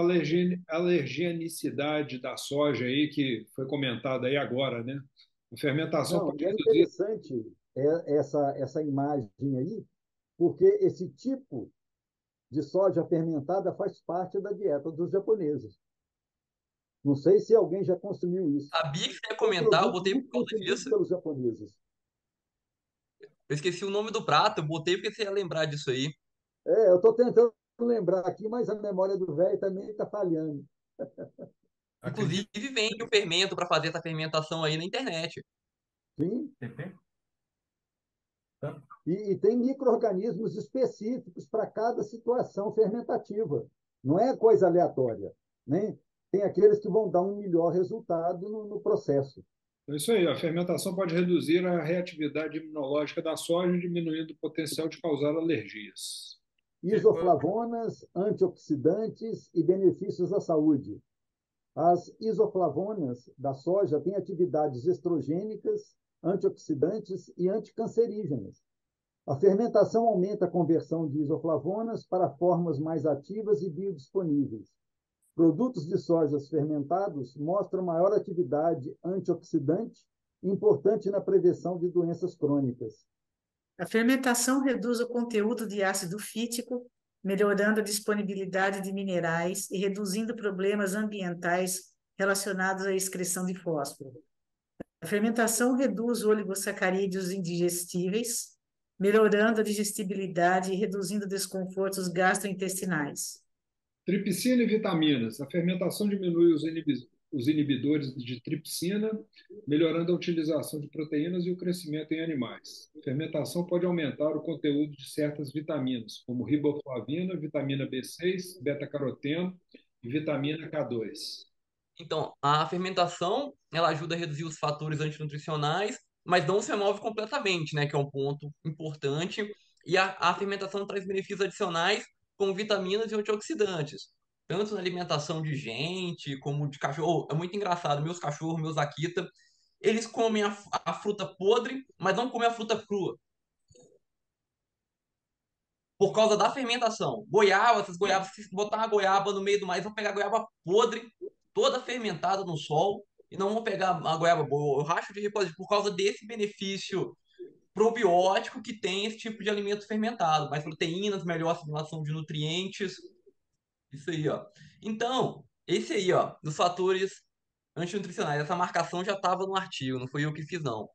alergenicidade da soja, aí, que foi comentada aí agora, né? A fermentação Não, pode e é reduzir. interessante essa imagem aí, porque esse tipo de soja fermentada faz parte da dieta dos japoneses. Não sei se alguém já consumiu isso. Sabia que você ia É um comentar, eu produto botei muito por causa consumido disso. pelos japoneses. Eu esqueci o nome do prato, eu botei porque você ia lembrar disso aí. Eu estou tentando lembrar aqui, mas a memória do velho também está falhando. Inclusive, vende o fermento para fazer essa fermentação aí na internet. Sim. TP? Tá. E tem micro-organismos específicos para cada situação fermentativa. Não é coisa aleatória, né? Tem aqueles que vão dar um melhor resultado no processo. É isso aí, a fermentação pode reduzir a reatividade imunológica da soja, diminuindo o potencial de causar alergias. Isoflavonas, antioxidantes e benefícios à saúde. As isoflavonas da soja têm atividades estrogênicas, antioxidantes e anticancerígenas. A fermentação aumenta a conversão de isoflavonas para formas mais ativas e biodisponíveis. Produtos de sojas fermentados mostram maior atividade antioxidante, importante na prevenção de doenças crônicas. A fermentação reduz o conteúdo de ácido fítico, melhorando a disponibilidade de minerais e reduzindo problemas ambientais relacionados à excreção de fósforo. A fermentação reduz oligosacarídeos indigestíveis, melhorando a digestibilidade e reduzindo desconfortos gastrointestinais. Tripsina e vitaminas. A fermentação diminui os inibidores de tripsina, melhorando a utilização de proteínas e o crescimento em animais. A fermentação pode aumentar o conteúdo de certas vitaminas, como riboflavina, vitamina B6, beta-caroteno e vitamina K2. Então, a fermentação, ela ajuda a reduzir os fatores antinutricionais, mas não se remove completamente, né, que é um ponto importante. E a fermentação traz benefícios adicionais, como vitaminas e antioxidantes, tanto na alimentação de gente como de cachorro. É muito engraçado, meus cachorros, meus Akita, eles comem a fruta podre, mas não comem a fruta crua. Por causa da fermentação. Goiaba, essas goiabas, se botar uma goiaba no meio do mais, vão pegar a goiaba podre, toda fermentada no sol, e não vão pegar a goiaba boa. Eu racho de repolho por causa desse benefício probiótico que tem esse tipo de alimento fermentado. Mais proteínas, melhor assimilação de nutrientes. Isso aí, ó. Então, esse aí, ó, dos fatores antinutricionais. Essa marcação já estava no artigo, não foi eu que fiz, não.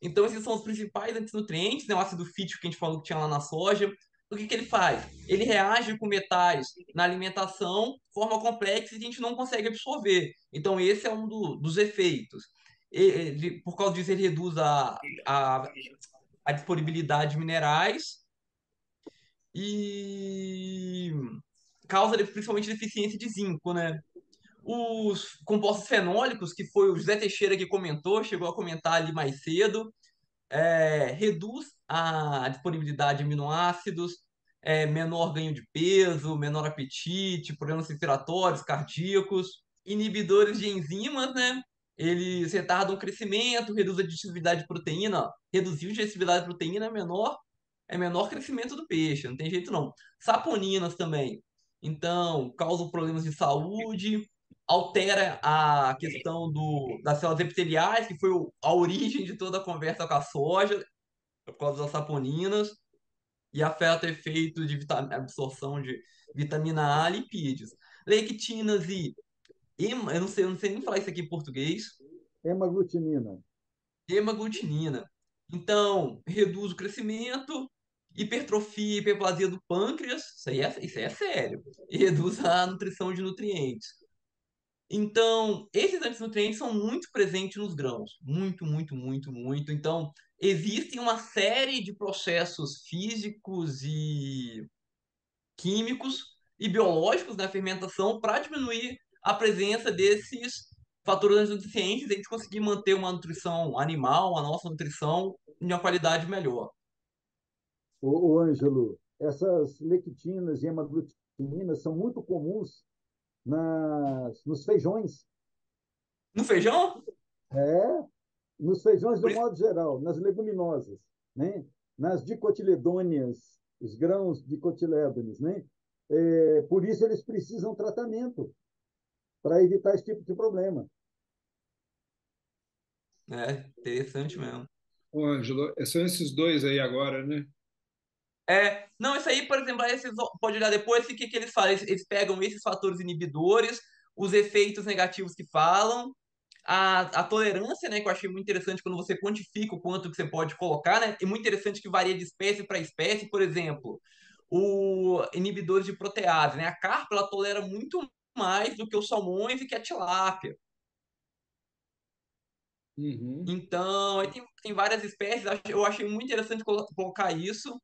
Então, esses são os principais antinutrientes, né? O ácido fítico que a gente falou que tinha lá na soja. O que que ele faz? Ele reage com metais na alimentação, forma complexa e a gente não consegue absorver. Então, esse é um dos efeitos. Por causa disso, ele reduz a disponibilidade de minerais e causa principalmente deficiência de zinco, né? Os compostos fenólicos, que foi o José Teixeira que comentou, chegou a comentar ali mais cedo, reduz a disponibilidade de aminoácidos, menor ganho de peso, menor apetite, problemas respiratórios, cardíacos, inibidores de enzimas, né? Eles retardam o crescimento, reduz a digestibilidade de proteína, ó. Reduzir a digestibilidade de proteína é menor crescimento do peixe, não tem jeito não. Saponinas também. Então, causam problemas de saúde, altera a questão das células epiteliais, que foi a origem de toda a conversa com a soja, por causa das saponinas, e afeta o efeito de absorção de vitamina A, lipídios. Lectinas e eu não sei nem falar isso aqui em português, Hemaglutinina. hemaglutinina. Então, reduz o crescimento, hipertrofia, hiperplasia do pâncreas, isso aí é sério, e reduz a nutrição de nutrientes. Então, esses antinutrientes são muito presentes nos grãos. Muito, muito, muito, muito. Então, existem uma série de processos físicos e químicos e biológicos na fermentação para diminuir a presença desses fatores nutrientes e a gente conseguir manter uma nutrição animal, a nossa nutrição, em uma qualidade melhor. O Ângelo, essas lectinas e hemaglutininas são muito comuns nos feijões. No feijão? É, nos feijões Por do isso, modo geral, nas leguminosas, né? Nas dicotiledôneas, os grãos dicotilédones, né? Por isso eles precisam tratamento para evitar esse tipo de problema. interessante mesmo. Ô, Ângelo, são esses dois aí agora, né? Não, isso aí, por exemplo, aí vocês pode olhar depois o que eles fazem. Eles pegam esses fatores inibidores, os efeitos negativos que falam, a tolerância, né, que eu achei muito interessante quando você quantifica o quanto que você pode colocar, né? É muito interessante que varia de espécie para espécie, por exemplo, o inibidores de protease, né? A carpa ela tolera muito mais do que os salmões e que a tilápia. Uhum. Então, aí tem várias espécies, eu achei muito interessante colocar isso.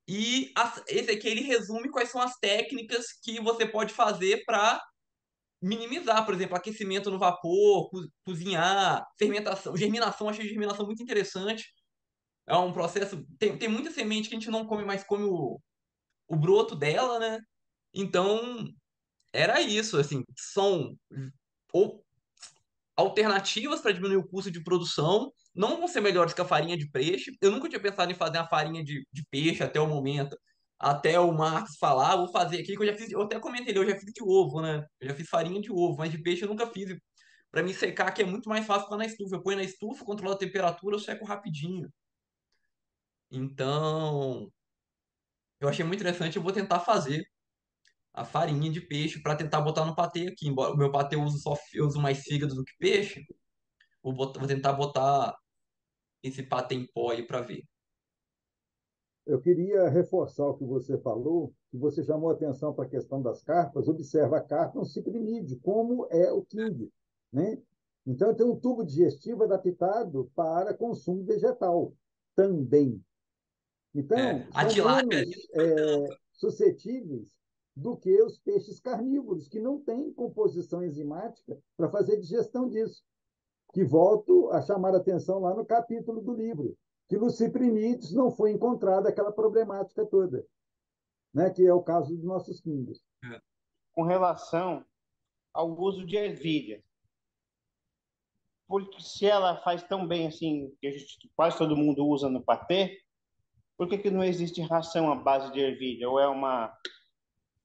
E esse aqui ele resume quais são as técnicas que você pode fazer para minimizar, por exemplo, aquecimento no vapor, cozinhar, fermentação, germinação. Achei germinação muito interessante. É um processo. Tem muita semente que a gente não come, mas come o broto dela, né? Então, era isso, assim, são ou alternativas para diminuir o custo de produção, não vão ser melhores que a farinha de peixe. Eu nunca tinha pensado em fazer a farinha de peixe até o momento, até o Marcos falar, vou fazer aqui, que eu já fiz, eu até comentei, eu já fiz de ovo, né? Eu já fiz farinha de ovo, mas de peixe eu nunca fiz. Para me secar, que é muito mais fácil ficar na estufa. Eu ponho na estufa, controlo a temperatura, eu seco rapidinho. Então, eu achei muito interessante, eu vou tentar fazer a farinha de peixe para tentar botar no patê aqui. Embora o meu patê eu uso mais fígado do que peixe, vou tentar botar esse patê em pó aí para ver. Eu queria reforçar o que você falou, que você chamou a atenção para a questão das carpas. Observa, a carpa é um ciprínido, como é o king, né? Então, tem um tubo digestivo adaptado para consumo vegetal também. Então, A são tilápia menos ali, suscetíveis do que os peixes carnívoros, que não têm composição enzimática para fazer digestão disso. Que volto a chamar a atenção lá no capítulo do livro, que nos ciprinídeos não foi encontrada aquela problemática toda, né? Que é o caso dos nossos quingos. Com relação ao uso de ervilha, porque se ela faz tão bem assim, que quase todo mundo usa no patê, por que não existe ração à base de ervilha? Ou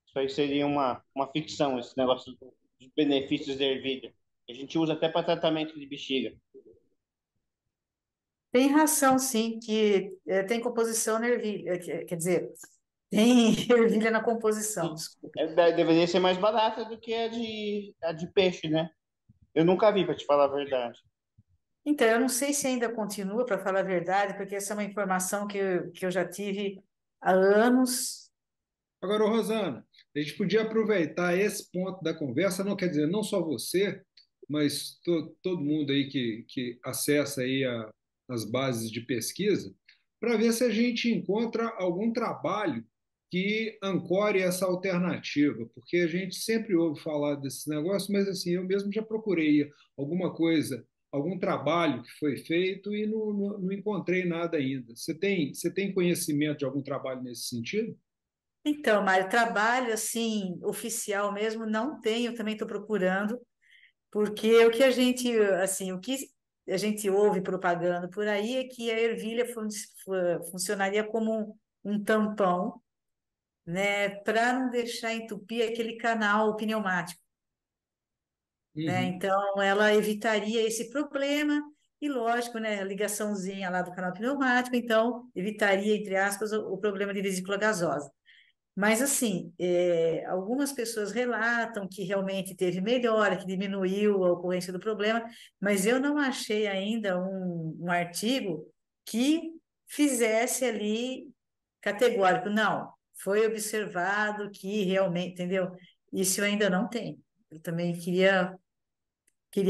isso aí seria uma ficção, esse negócio dos benefícios da ervilha? A gente usa até para tratamento de bexiga. Tem ração, sim, que tem composição na ervilha, quer dizer, tem ervilha na composição, desculpa. Deveria ser mais barata do que a de peixe, né? Eu nunca vi, para te falar a verdade. Então, eu não sei se ainda continua, para falar a verdade, porque essa é uma informação que eu já tive há anos. Agora, Rosana, a gente podia aproveitar esse ponto da conversa, não quer dizer, não só você, mas todo mundo aí que acessa aí as bases de pesquisa, para ver se a gente encontra algum trabalho que ancore essa alternativa, porque a gente sempre ouve falar desses negócios, mas assim, eu mesmo já procurei alguma coisa, algum trabalho que foi feito e não encontrei nada ainda. Você tem conhecimento de algum trabalho nesse sentido? Então, Mário, trabalho assim, oficial mesmo, não tenho, também estou procurando, porque o que a gente, assim, o que a gente ouve propaganda por aí é que a ervilha funcionaria como um tampão, né, para não deixar entupir aquele canal pneumático, né? Uhum. Então, ela evitaria esse problema e, lógico, né, a ligaçãozinha lá do canal pneumático, então, evitaria, entre aspas, o problema de vesícula gasosa. Mas, assim, algumas pessoas relatam que realmente teve melhora, que diminuiu a ocorrência do problema, mas eu não achei ainda um artigo que fizesse ali categórico. Não, foi observado que realmente, entendeu? Isso eu ainda não tenho. Eu também queria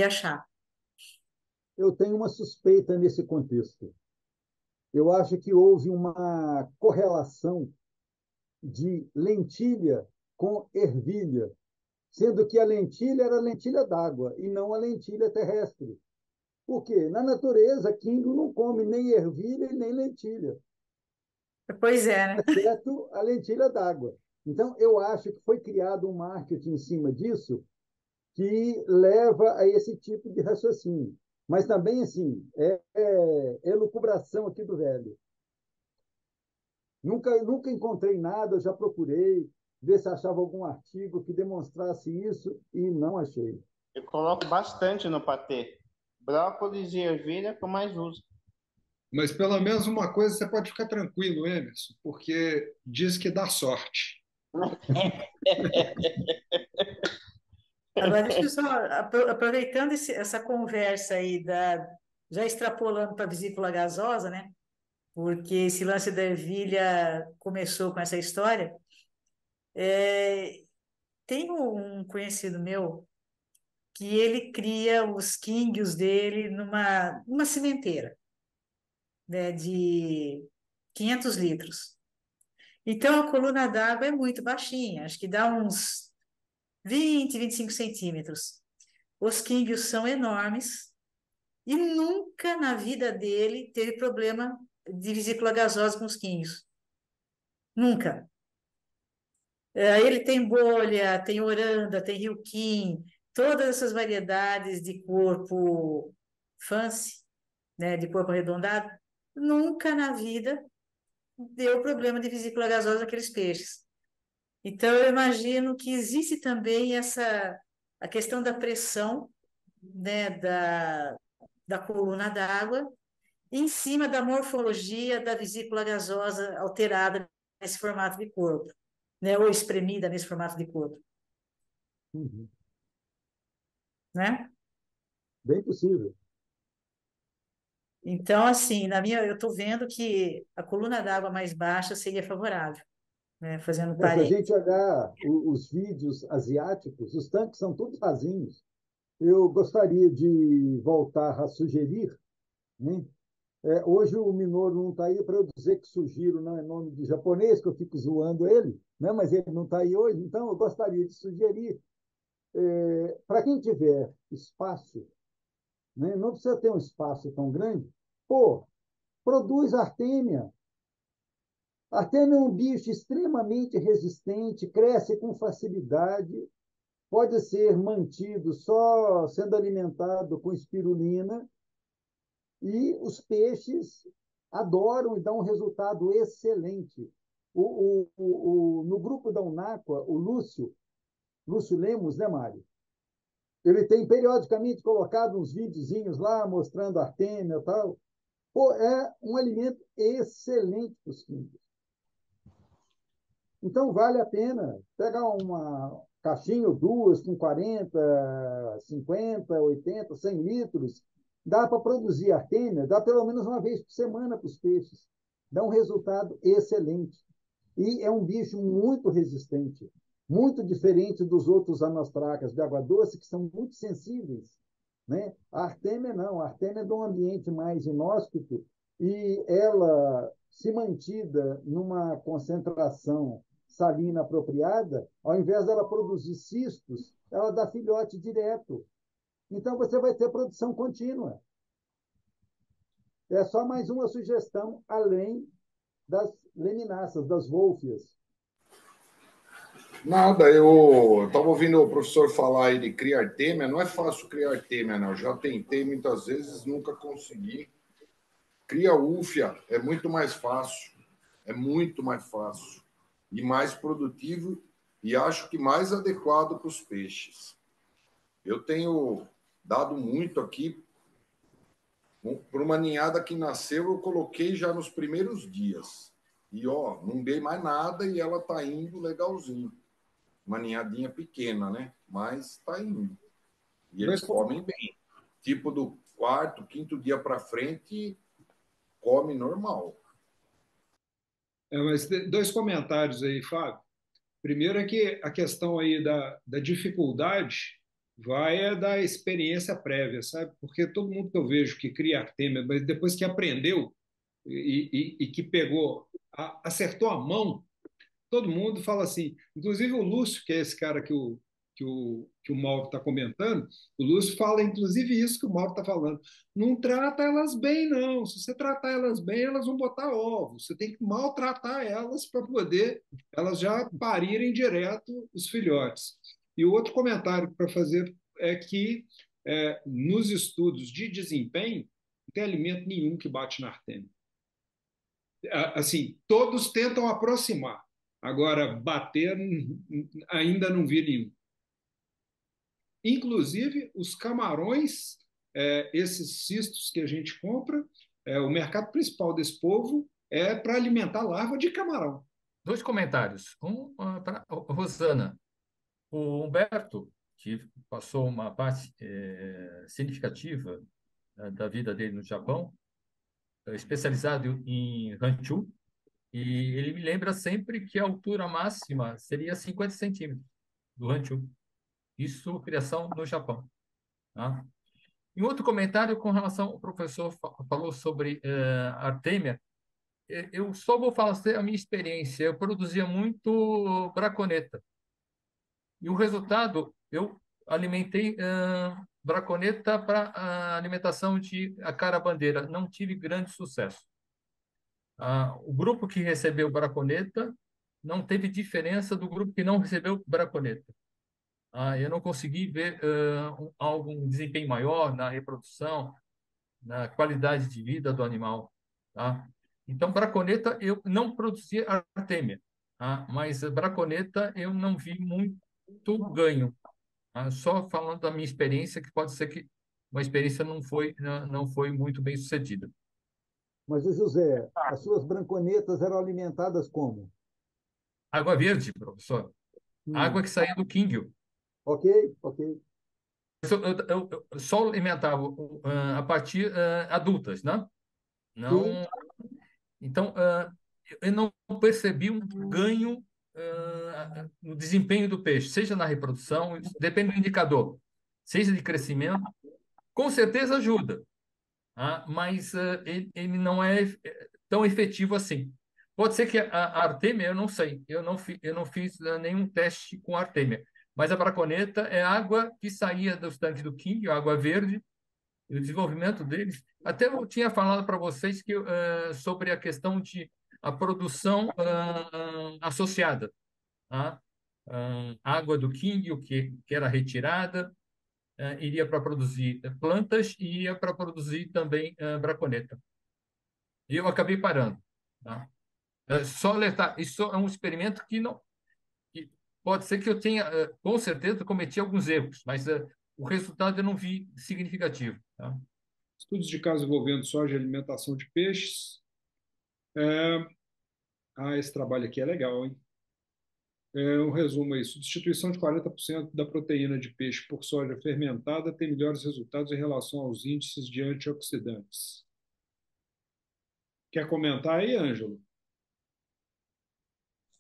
achar. Eu tenho uma suspeita nesse contexto. Eu acho que houve uma correlação de lentilha com ervilha, sendo que a lentilha era lentilha d'água e não a lentilha terrestre. Por quê? Na natureza, quingo não come nem ervilha e nem lentilha, Pois é, né? exceto a lentilha d'água. Então, eu acho que foi criado um marketing em cima disso que leva a esse tipo de raciocínio. Mas também, assim, é elucubração aqui do velho. Nunca encontrei nada, eu já procurei ver se achava algum artigo que demonstrasse isso e não achei. Eu coloco bastante no patê. Brócolis e ervilha é que eu mais uso. Mas pelo menos uma coisa você pode ficar tranquilo, Emerson, porque diz que dá sorte. Agora, deixa eu só, aproveitando essa conversa aí, já extrapolando para a vesícula gasosa, né? Porque esse lance da ervilha começou com essa história. tem um conhecido meu que ele cria os quinguios dele numa cimenteira, né, de 500 litros. Então, a coluna d'água é muito baixinha, acho que dá uns 25 centímetros. Os quinguios são enormes e nunca na vida dele teve problema de vesícula gasosa com os quinguios. Nunca. Ele tem bolha, tem oranda, tem rilquim, todas essas variedades de corpo fancy, né, de corpo arredondado, nunca na vida deu problema de vesícula gasosa naqueles peixes. Então, eu imagino que existe também a questão da pressão, né, da coluna d'água em cima da morfologia da vesícula gasosa alterada nesse formato de corpo, né, ou espremida nesse formato de corpo, Uhum. né? Bem possível. Então, assim, eu estou vendo que a coluna d'água mais baixa seria favorável, né, fazendo Se a parênteses. gente olhar os vídeos asiáticos, os tanques são todos rasinhos. Eu gostaria de voltar a sugerir, né? Hoje o Minoru não está aí para eu dizer que Sugiro não é nome de japonês, que eu fico zoando ele, né? Mas ele não está aí hoje, então eu gostaria de sugerir, para quem tiver espaço, né? Não precisa ter um espaço tão grande, pô, produz artêmia. Artêmia é um bicho extremamente resistente, cresce com facilidade, pode ser mantido só sendo alimentado com espirulina, e os peixes adoram e dão um resultado excelente. No grupo da Unáqua, o Lúcio Lemos, né, Mário? Ele tem periodicamente colocado uns videozinhos lá mostrando artêmia e tal. Pô, é um alimento excelente para os químicos. Então, vale a pena pegar uma caixinha ou duas com 40, 50, 80, 100 litros. Dá para produzir artêmia, dá pelo menos uma vez por semana para os peixes. Dá um resultado excelente. E é um bicho muito resistente, muito diferente dos outros anostracas de água doce, que são muito sensíveis, né? A artêmia não, a artêmia é de um ambiente mais inóspito e ela, se mantida numa concentração salina apropriada, ao invés dela produzir cistos, ela dá filhote direto. Então, você vai ter produção contínua. É só mais uma sugestão, além das lemináceas, das wolfias. Nada, eu estava ouvindo o professor falar aí de criar têmia. Não é fácil criar têmia, não. Já tentei muitas vezes, nunca consegui. Cria úfia, é muito mais fácil. É muito mais fácil. E mais produtivo e acho que mais adequado para os peixes. Eu tenho dado muito aqui. Por uma ninhada que nasceu, eu coloquei já nos primeiros dias. E, ó, não dei mais nada e ela está indo legalzinho. Uma ninhadinha pequena, né? Mas está indo. E eles comem bem. Tipo do quarto, quinto dia para frente, come normal. Mas dois comentários aí, Fábio. Primeiro é que a questão aí da dificuldade vai da experiência prévia, sabe? Porque todo mundo que eu vejo que cria artêmia, mas depois que aprendeu e que pegou, acertou a mão, todo mundo fala assim, inclusive o Lúcio, que é esse cara que o Mauro está comentando, o Lúcio fala inclusive isso que o Mauro está falando. Não trata elas bem, não. Se você tratar elas bem, elas vão botar ovos. Você tem que maltratar elas para poder elas já parirem direto os filhotes. E o outro comentário para fazer é que nos estudos de desempenho, não tem alimento nenhum que bate na artêmia. Assim, todos tentam aproximar. Agora, bater, ainda não vi nenhum. Inclusive, os camarões, esses cistos que a gente compra, o mercado principal desse povo é para alimentar larva de camarão. Dois comentários. Um para Rosana. O Humberto, que passou uma parte significativa da vida dele no Japão, especializado em ranchu, e ele me lembra sempre que a altura máxima seria 50 centímetros. do Ranchu. Isso, criação no Japão. Tá? Em outro comentário, com relação ao professor falou sobre artêmia, eu só vou falar a minha experiência. Eu produzia muito braconeta. E o resultado, eu alimentei braconeta para a alimentação de acarabandeira. Não tive grande sucesso. O grupo que recebeu braconeta não teve diferença do grupo que não recebeu braconeta. Eu não consegui ver algum desempenho maior na reprodução, na qualidade de vida do animal. Tá? Então, braconeta, eu não produzia artêmia, tá? Mas braconeta eu não vi muito ganho. Tá? Só falando da minha experiência, que pode ser que uma experiência não foi muito bem sucedida. Mas, o José, as suas branconetas eram alimentadas como? Água verde, professor. Água que saía do quingue. Ok, ok. Eu só alimentava a partir adultas, né? Sim. Não, então, eu não percebi um ganho no desempenho do peixe, seja na reprodução, depende do indicador, seja de crescimento, com certeza ajuda, tá? Mas ele não é tão efetivo assim. Pode ser que a artêmia, eu não sei, eu não fiz nenhum teste com artêmia, mas a braconeta é água que saía dos tanques do King, água verde, e o desenvolvimento deles. Até eu tinha falado para vocês que sobre a questão de a produção associada, tá? Água do King, que era retirada, iria para produzir plantas e ia para produzir também braconeta. E eu acabei parando. Tá? Só alertar, isso é um experimento que não. Que pode ser que eu tenha, com certeza, cometi alguns erros, mas o resultado eu não vi significativo. Tá? Estudos de casos envolvendo soja e alimentação de peixes. Esse trabalho aqui é legal, hein? Um resumo aí. Substituição de 40% da proteína de peixe por soja fermentada tem melhores resultados em relação aos índices de antioxidantes. Quer comentar aí, Ângelo?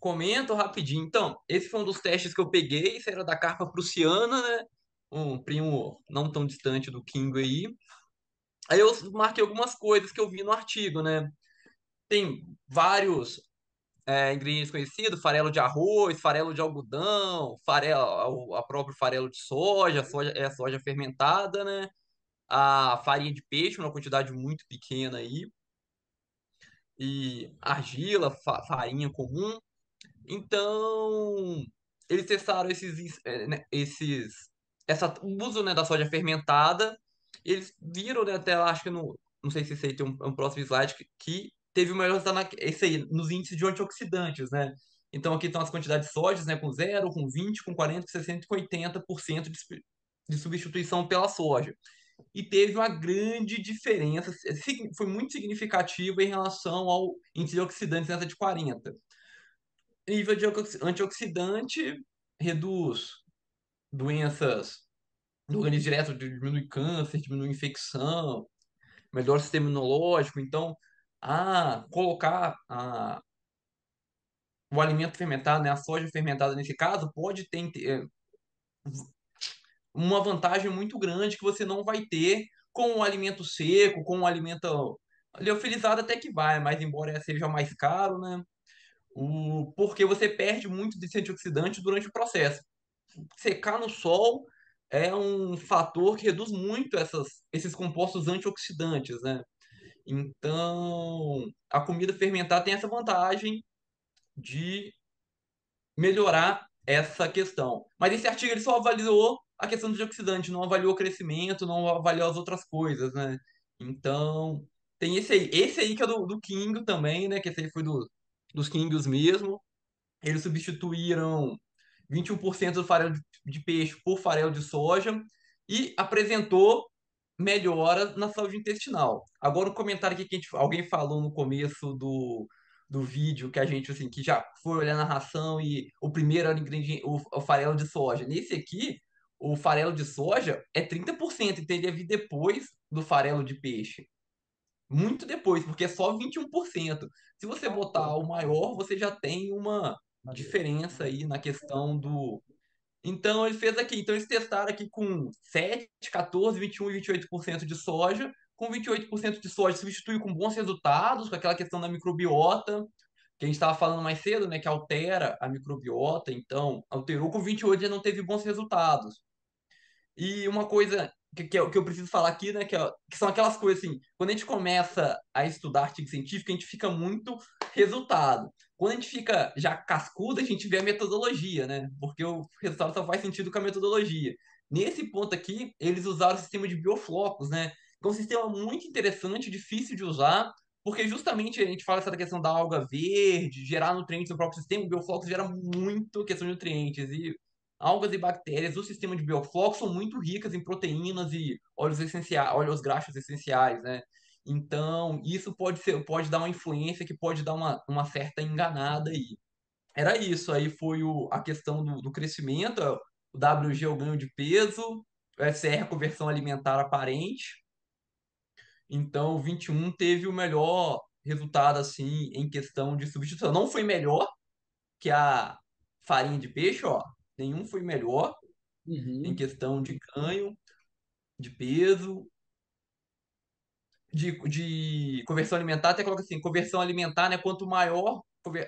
Comento rapidinho. Então, esse foi um dos testes que eu peguei. Isso era da carpa prussiana, né? Um primo não tão distante do Kingo aí. Aí eu marquei algumas coisas que eu vi no artigo, né? Tem vários ingredientes conhecidos: farelo de arroz, farelo de algodão, farelo, a próprio farelo de soja, soja é soja fermentada, né? A farinha de peixe, uma quantidade muito pequena aí, e argila, farinha comum. Então, eles testaram o uso, né, da soja fermentada. Eles viram, né, até acho que não sei se esse aí tem um próximo slide que teve o melhor resultado esse aí, nos índices de antioxidantes, né? Então aqui estão as quantidades de sojas, né, com 0, com 20, com 40, com 60 e com 80% de substituição pela soja. E teve uma grande diferença, foi muito significativa em relação ao índice de oxidantes nessa de 40. Nível de antioxidante reduz doenças do organismo direto, diminui câncer, diminui infecção, melhora o sistema imunológico. Então, colocar o alimento fermentado, né, a soja fermentada nesse caso, pode ter uma vantagem muito grande que você não vai ter com o alimento seco, com o alimento liofilizado até que vai, mas embora seja mais caro, né? Porque você perde muito desse antioxidante durante o processo. Secar no sol é um fator que reduz muito esses compostos antioxidantes, né? Então, a comida fermentada tem essa vantagem de melhorar essa questão. Mas esse artigo ele só avaliou a questão do antioxidante, não avaliou o crescimento, não avaliou as outras coisas, né? Então, tem esse aí. Esse aí que é do Kingo também, né? Que esse aí foi dos Kingos mesmo. Eles substituíram 21% do farelo de peixe por farelo de soja e apresentou melhora na saúde intestinal. Agora, um comentário aqui que alguém falou no começo do vídeo, que a gente, assim, que já foi olhar na ração e o primeiro era o farelo de soja. Nesse aqui, o farelo de soja é 30%, então ele deve vir depois do farelo de peixe. Muito depois, porque é só 21%. Se você botar o maior, você já tem uma diferença aí na questão Então, ele fez aqui. Então, eles testaram aqui com 7, 14, 21 e 28% de soja. Com 28% de soja, substituiu com bons resultados, com aquela questão da microbiota, que a gente estava falando mais cedo, né, que altera a microbiota. Então, alterou com 28 já não teve bons resultados. E uma coisa que eu preciso falar aqui, né, que são aquelas coisas assim, quando a gente começa a estudar artigo científico, a gente fica muito resultado. Quando a gente fica já cascudo, a gente vê a metodologia, né? Porque o resultado só faz sentido com a metodologia. Nesse ponto aqui, eles usaram o sistema de bioflocos, né? Que é um sistema muito interessante, difícil de usar, porque justamente a gente fala essa questão da alga verde, gerar nutrientes no próprio sistema, o bioflocos gera muito questão de nutrientes. E algas e bactérias do sistema de bioflocos são muito ricas em proteínas e óleos essenciais, óleos graxos essenciais, né? Então, isso pode dar uma influência que pode dar uma certa enganada aí. Era isso, aí foi a questão do crescimento, o WG, o ganho de peso, o SR, a conversão alimentar aparente. Então, o 21 teve o melhor resultado, assim, em questão de substituição. Não foi melhor que a farinha de peixe, ó. Nenhum foi melhor em Uhum. questão de ganho, de peso, de conversão alimentar. Até coloca assim, conversão alimentar, né? Quanto maior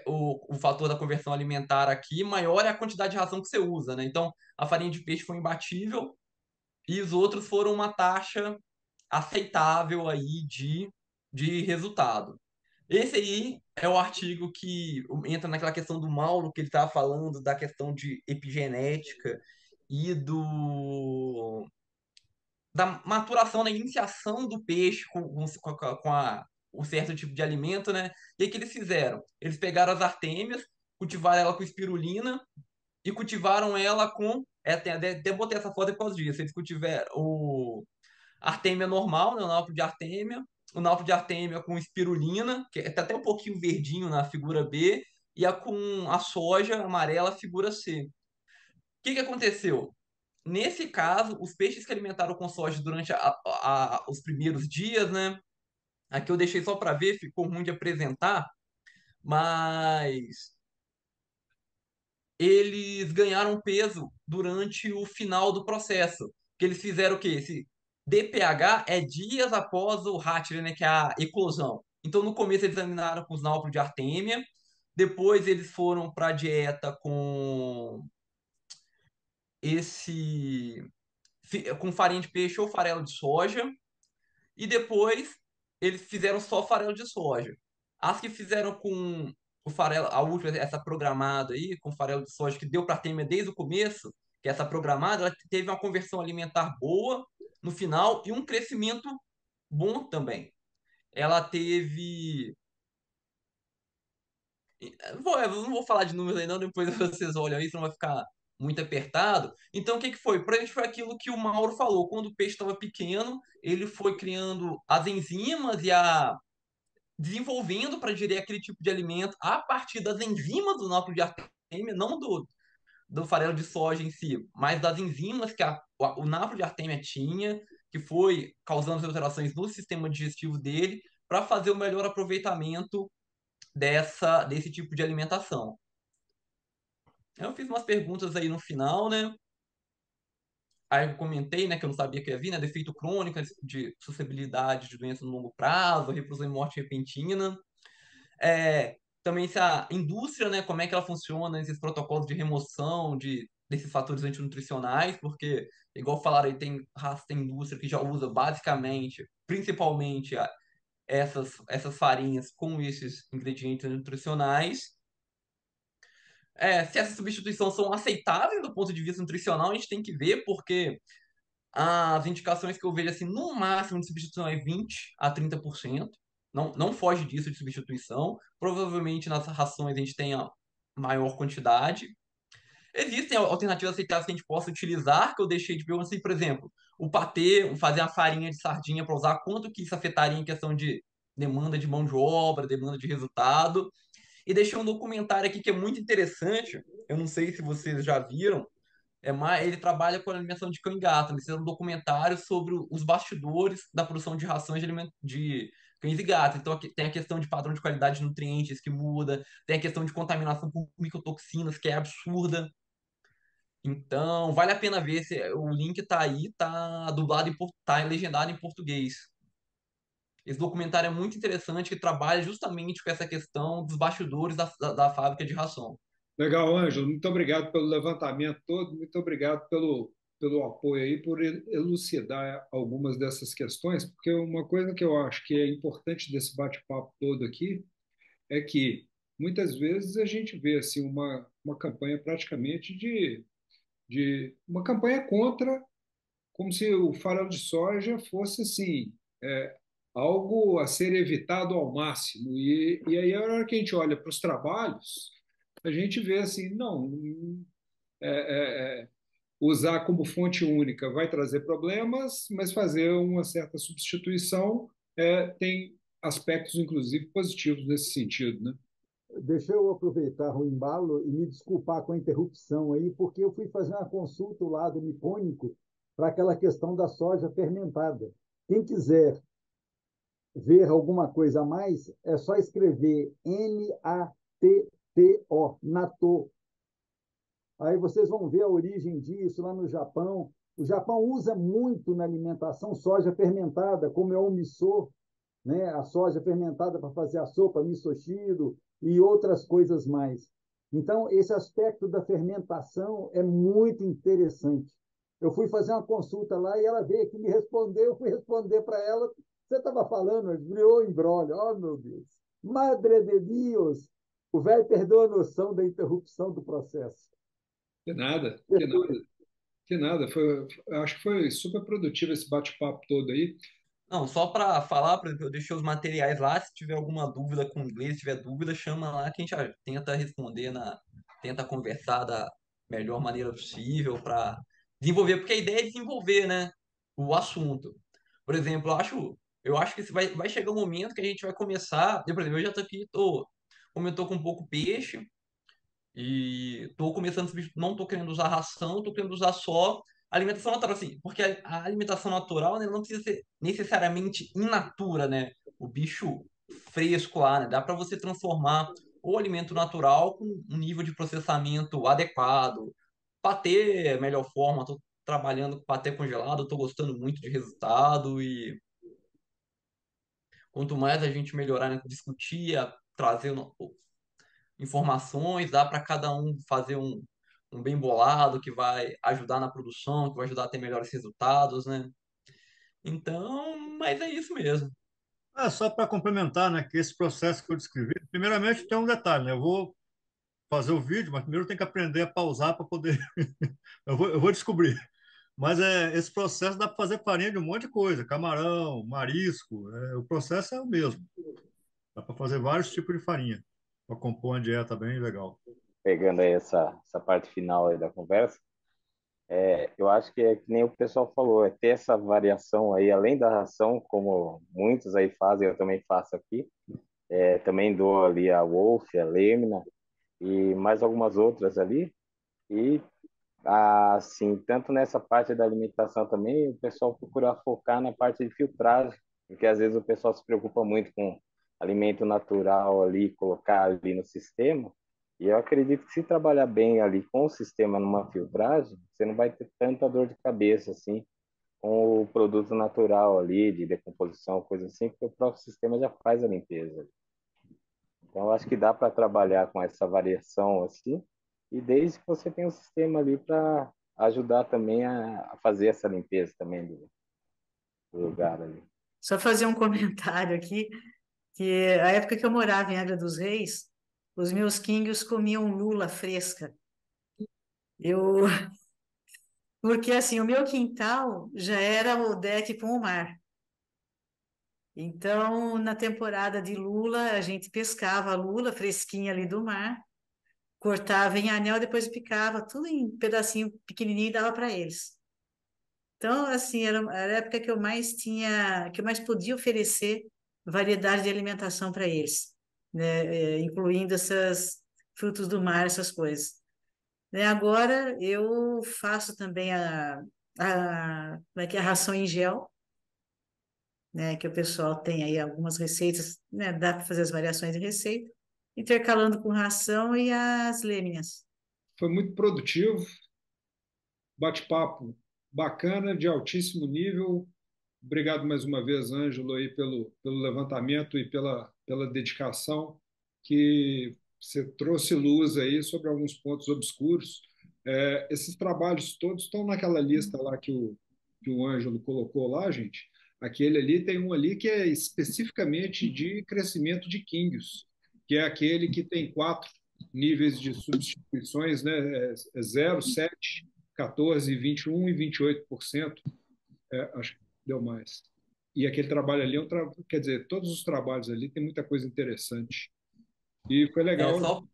o fator da conversão alimentar aqui, maior é a quantidade de ração que você usa, né? Então, a farinha de peixe foi imbatível e os outros foram uma taxa aceitável aí de resultado. Esse aí é o artigo que entra naquela questão do Mauro, que ele estava falando da questão de epigenética e da maturação, da iniciação do peixe com um certo tipo de alimento, né? E aí que eles fizeram? Eles pegaram as artêmias, cultivaram ela com espirulina e cultivaram ela com. Até botei essa foto por causa disso. Eles cultivaram o artêmia normal, né? O nauple de artêmia. O nauple de artêmia com espirulina, que tá até um pouquinho verdinho na figura B, e a com a soja amarela, figura C. O que aconteceu? Nesse caso, os peixes que alimentaram com soja durante os primeiros dias, né? Aqui eu deixei só para ver, ficou ruim de apresentar, mas eles ganharam peso durante o final do processo. Que eles fizeram o quê? Esse DPH é dias após o Hatchery, né, que é a eclosão. Então, no começo, eles examinaram com os náuplios de artêmia, depois eles foram para a dieta com esse com farinha de peixe ou farelo de soja, e depois eles fizeram só farelo de soja. As que fizeram com o farelo, a última, essa programada aí, com farelo de soja, que deu para Temer desde o começo, que é essa programada, ela teve uma conversão alimentar boa no final e um crescimento bom também. Ela teve. Eu não vou falar de números aí, não, depois vocês olham aí, senão vai ficar muito apertado. Então, o que foi? Para gente foi aquilo que o Mauro falou. Quando o peixe estava pequeno, ele foi criando as enzimas e desenvolvendo para digerir aquele tipo de alimento a partir das enzimas do núcleo de artêmia, não do farelo de soja em si, mas das enzimas que o núcleo de artêmia tinha, que foi causando alterações no sistema digestivo dele, para fazer o melhor aproveitamento desse tipo de alimentação. Eu fiz umas perguntas aí no final, né? Aí eu comentei, né, que eu não sabia que ia vir, né? Defeito crônico, de suscetibilidade de doença no longo prazo, reclusão e morte repentina. Também se a indústria, né, como é que ela funciona, esses protocolos de remoção desses fatores antinutricionais, porque, igual falaram aí, tem indústria que já usa basicamente, principalmente, essas farinhas com esses ingredientes nutricionais. Se essas substituições são aceitáveis do ponto de vista nutricional, a gente tem que ver, porque as indicações que eu vejo, assim, no máximo de substituição é 20 a 30%. Não foge disso de substituição. Provavelmente nas rações a gente tenha maior quantidade. Existem alternativas aceitáveis que a gente possa utilizar, que eu deixei de perguntar, assim, por exemplo, o patê, fazer a farinha de sardinha para usar, quanto que isso afetaria em questão de demanda de mão de obra, demanda de resultado. E deixei um documentário aqui que é muito interessante, eu não sei se vocês já viram, ele trabalha com a alimentação de cão e gato. Ele fez um documentário sobre os bastidores da produção de rações de cães e gatos. Então, aqui tem a questão de padrão de qualidade de nutrientes que muda, tem a questão de contaminação por micotoxinas, que é absurda. Então, vale a pena ver se o link tá aí, tá dublado tá legendado em português. Esse documentário é muito interessante, que trabalha justamente com essa questão dos bastidores da fábrica de ração. Legal, Ângelo. Muito obrigado pelo levantamento todo, muito obrigado pelo apoio aí, por elucidar algumas dessas questões, porque uma coisa que eu acho que é importante desse bate-papo todo aqui é que muitas vezes a gente vê assim, uma campanha praticamente de uma campanha contra, como se o farelo de soja fosse assim, algo a ser evitado ao máximo. E aí, a hora que a gente olha para os trabalhos, a gente vê assim, não, usar como fonte única vai trazer problemas, mas fazer uma certa substituição tem aspectos, inclusive, positivos nesse sentido, né? Deixa eu aproveitar o embalo e me desculpar com a interrupção aí, porque eu fui fazer uma consulta lá do Nipônico para aquela questão da soja fermentada. Quem quiser ver alguma coisa a mais, é só escrever NATTO, natto. Aí vocês vão ver a origem disso lá no Japão. O Japão usa muito na alimentação soja fermentada, como é o miso, né? A soja fermentada para fazer a sopa, misoshiro e outras coisas mais. Então, esse aspecto da fermentação é muito interessante. Eu fui fazer uma consulta lá e ela veio aqui me responder, eu fui responder para ela. Você estava falando, virou embrólio. Oh, meu Deus. Madre de Deus. O velho perdeu a noção da interrupção do processo. Que nada, que nada, que nada. Acho que foi super produtivo esse bate-papo todo aí. Não, só para falar, por exemplo, eu deixei os materiais lá. Se tiver alguma dúvida com inglês, se tiver dúvida, chama lá que a gente tenta responder, tenta conversar da melhor maneira possível para desenvolver, porque a ideia é desenvolver, né, o assunto. Por exemplo, eu acho que vai chegar um momento que a gente vai começar. Por exemplo, eu já tô aqui, como eu tô com um pouco peixe, e tô começando, não tô querendo usar ração, tô querendo usar só alimentação natural, assim, porque a alimentação natural, né, não precisa ser necessariamente in natura, né? O bicho fresco lá, né? Dá para você transformar o alimento natural com um nível de processamento adequado. Patê é a melhor forma, tô trabalhando com patê congelado, tô gostando muito de resultado e quanto mais a gente melhorar, né, discutir, trazer informações, dá para cada um fazer um bem bolado que vai ajudar na produção, que vai ajudar a ter melhores resultados, né? Então, mas é isso mesmo. Só para complementar, né, que esse processo que eu descrevi, primeiramente tem um detalhe, né? Eu vou fazer o vídeo, mas primeiro eu tenho que aprender a pausar para poder. eu vou descobrir. Mas esse processo dá para fazer farinha de um monte de coisa, camarão, marisco, o processo é o mesmo. Dá para fazer vários tipos de farinha, para compor uma dieta bem legal. Pegando aí essa parte final aí da conversa, eu acho que é que nem o pessoal falou, é ter essa variação aí, além da ração, como muitos aí fazem, eu também faço aqui. Também dou ali a Wolf, a Lemna e mais algumas outras ali. E assim, tanto nessa parte da alimentação também, o pessoal procura focar na parte de filtragem, porque às vezes o pessoal se preocupa muito com alimento natural ali, colocar ali no sistema. E eu acredito que se trabalhar bem ali com o sistema numa filtragem, você não vai ter tanta dor de cabeça assim com o produto natural ali, de decomposição, coisa assim, porque o próprio sistema já faz a limpeza. Então, eu acho que dá para trabalhar com essa variação assim, e desde que você tenha um sistema ali para ajudar também a fazer essa limpeza também do lugar ali. Só fazer um comentário aqui, que a época que eu morava em Angra dos Reis, os meus quinguios comiam lula fresca. Eu, porque assim, o meu quintal já era o deck com o mar. Então, na temporada de lula, a gente pescava a lula fresquinha ali do mar, cortava em anel, depois picava tudo em pedacinho pequenininho e dava para eles. Então, assim, era a época que eu mais tinha, que eu mais podia oferecer variedade de alimentação para eles, né? Incluindo essas frutos do mar, essas coisas. Né? Agora eu faço também como é que é, a ração em gel, né? Que o pessoal tem aí algumas receitas, né? Dá para fazer as variações de receita, intercalando com ração e as lêminas. Foi muito produtivo. Bate-papo bacana, de altíssimo nível. Obrigado mais uma vez, Ângelo, aí pelo levantamento e pela dedicação que você trouxe luz aí sobre alguns pontos obscuros. Esses trabalhos todos estão naquela lista lá que o Ângelo colocou lá, gente. Aquele ali tem um ali que é especificamente de crescimento de quínguios, que é aquele que tem 4 níveis de substituições, né? 0, 7, 14, 21 e 28%. Acho que deu mais. E aquele trabalho ali, quer dizer, todos os trabalhos ali tem muita coisa interessante. E foi legal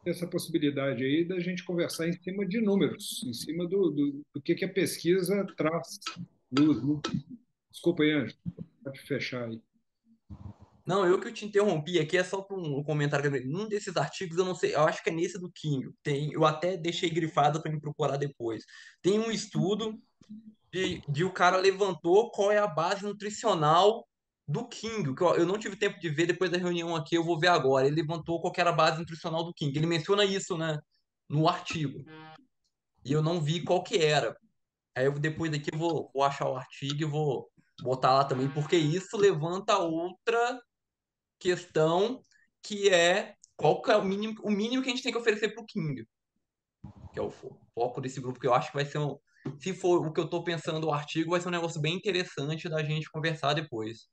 ter essa possibilidade aí da gente conversar em cima de números, em cima do que a pesquisa traz luz, né? Desculpa aí, Ângelo, pode fechar aí. Não, eu que te interrompi aqui é só para um comentário. Num desses artigos, eu não sei, eu acho que é nesse do King. Eu até deixei grifado para me procurar depois. Tem um estudo de o cara levantou qual é a base nutricional do King, que eu não tive tempo de ver depois da reunião aqui, eu vou ver agora. Ele levantou qual que era a base nutricional do King. Ele menciona isso, né, no artigo. E eu não vi qual que era. Aí depois daqui eu vou achar o artigo e vou botar lá também, porque isso levanta outra questão, que é qual que é o mínimo que a gente tem que oferecer para o King, que é o foco desse grupo, que eu acho que vai ser se for o que eu estou pensando, o artigo vai ser um negócio bem interessante da gente conversar depois.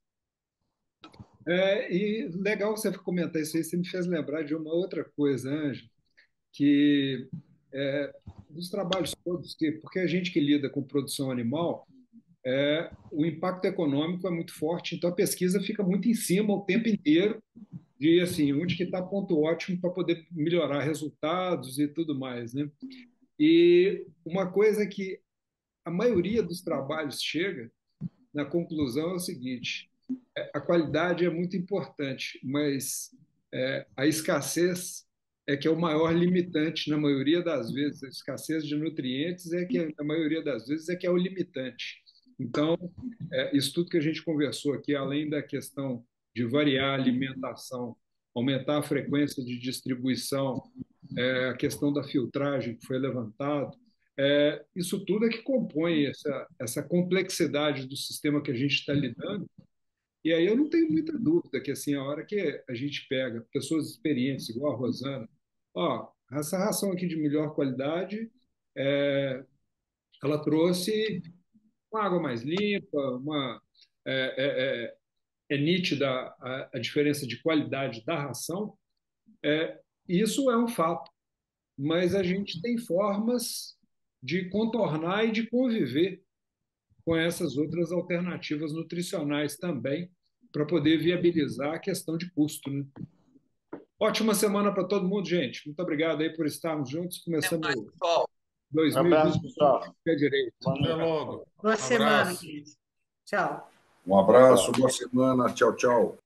E legal você comentar isso aí, você me fez lembrar de uma outra coisa, Ângelo, que dos trabalhos todos, porque a gente que lida com produção animal, o impacto econômico é muito forte, então a pesquisa fica muito em cima o tempo inteiro de assim, onde que está ponto ótimo para poder melhorar resultados e tudo mais, né? E uma coisa que a maioria dos trabalhos chega na conclusão é o seguinte: a qualidade é muito importante, mas a escassez é que é o maior limitante na maioria das vezes. A escassez de nutrientes na maioria das vezes, é que é o limitante. Então, isso tudo que a gente conversou aqui, além da questão de variar a alimentação, aumentar a frequência de distribuição, a questão da filtragem que foi levantado, isso tudo é que compõe essa complexidade do sistema que a gente está lidando. E aí eu não tenho muita dúvida que assim a hora que a gente pega pessoas experientes igual a Rosana, ó, essa ração aqui de melhor qualidade, ela trouxe uma água mais limpa, é nítida a diferença de qualidade da ração. Isso é um fato, mas a gente tem formas de contornar e de conviver com essas outras alternativas nutricionais também, para poder viabilizar a questão de custo, né? Ótima semana para todo mundo, gente. Muito obrigado aí por estarmos juntos. Começando Até mais, pessoal. 2020 abraço, pessoal. pé direito. Até logo. Boa semana, Abraço. gente. Tchau. Um abraço, boa semana. Tchau, tchau.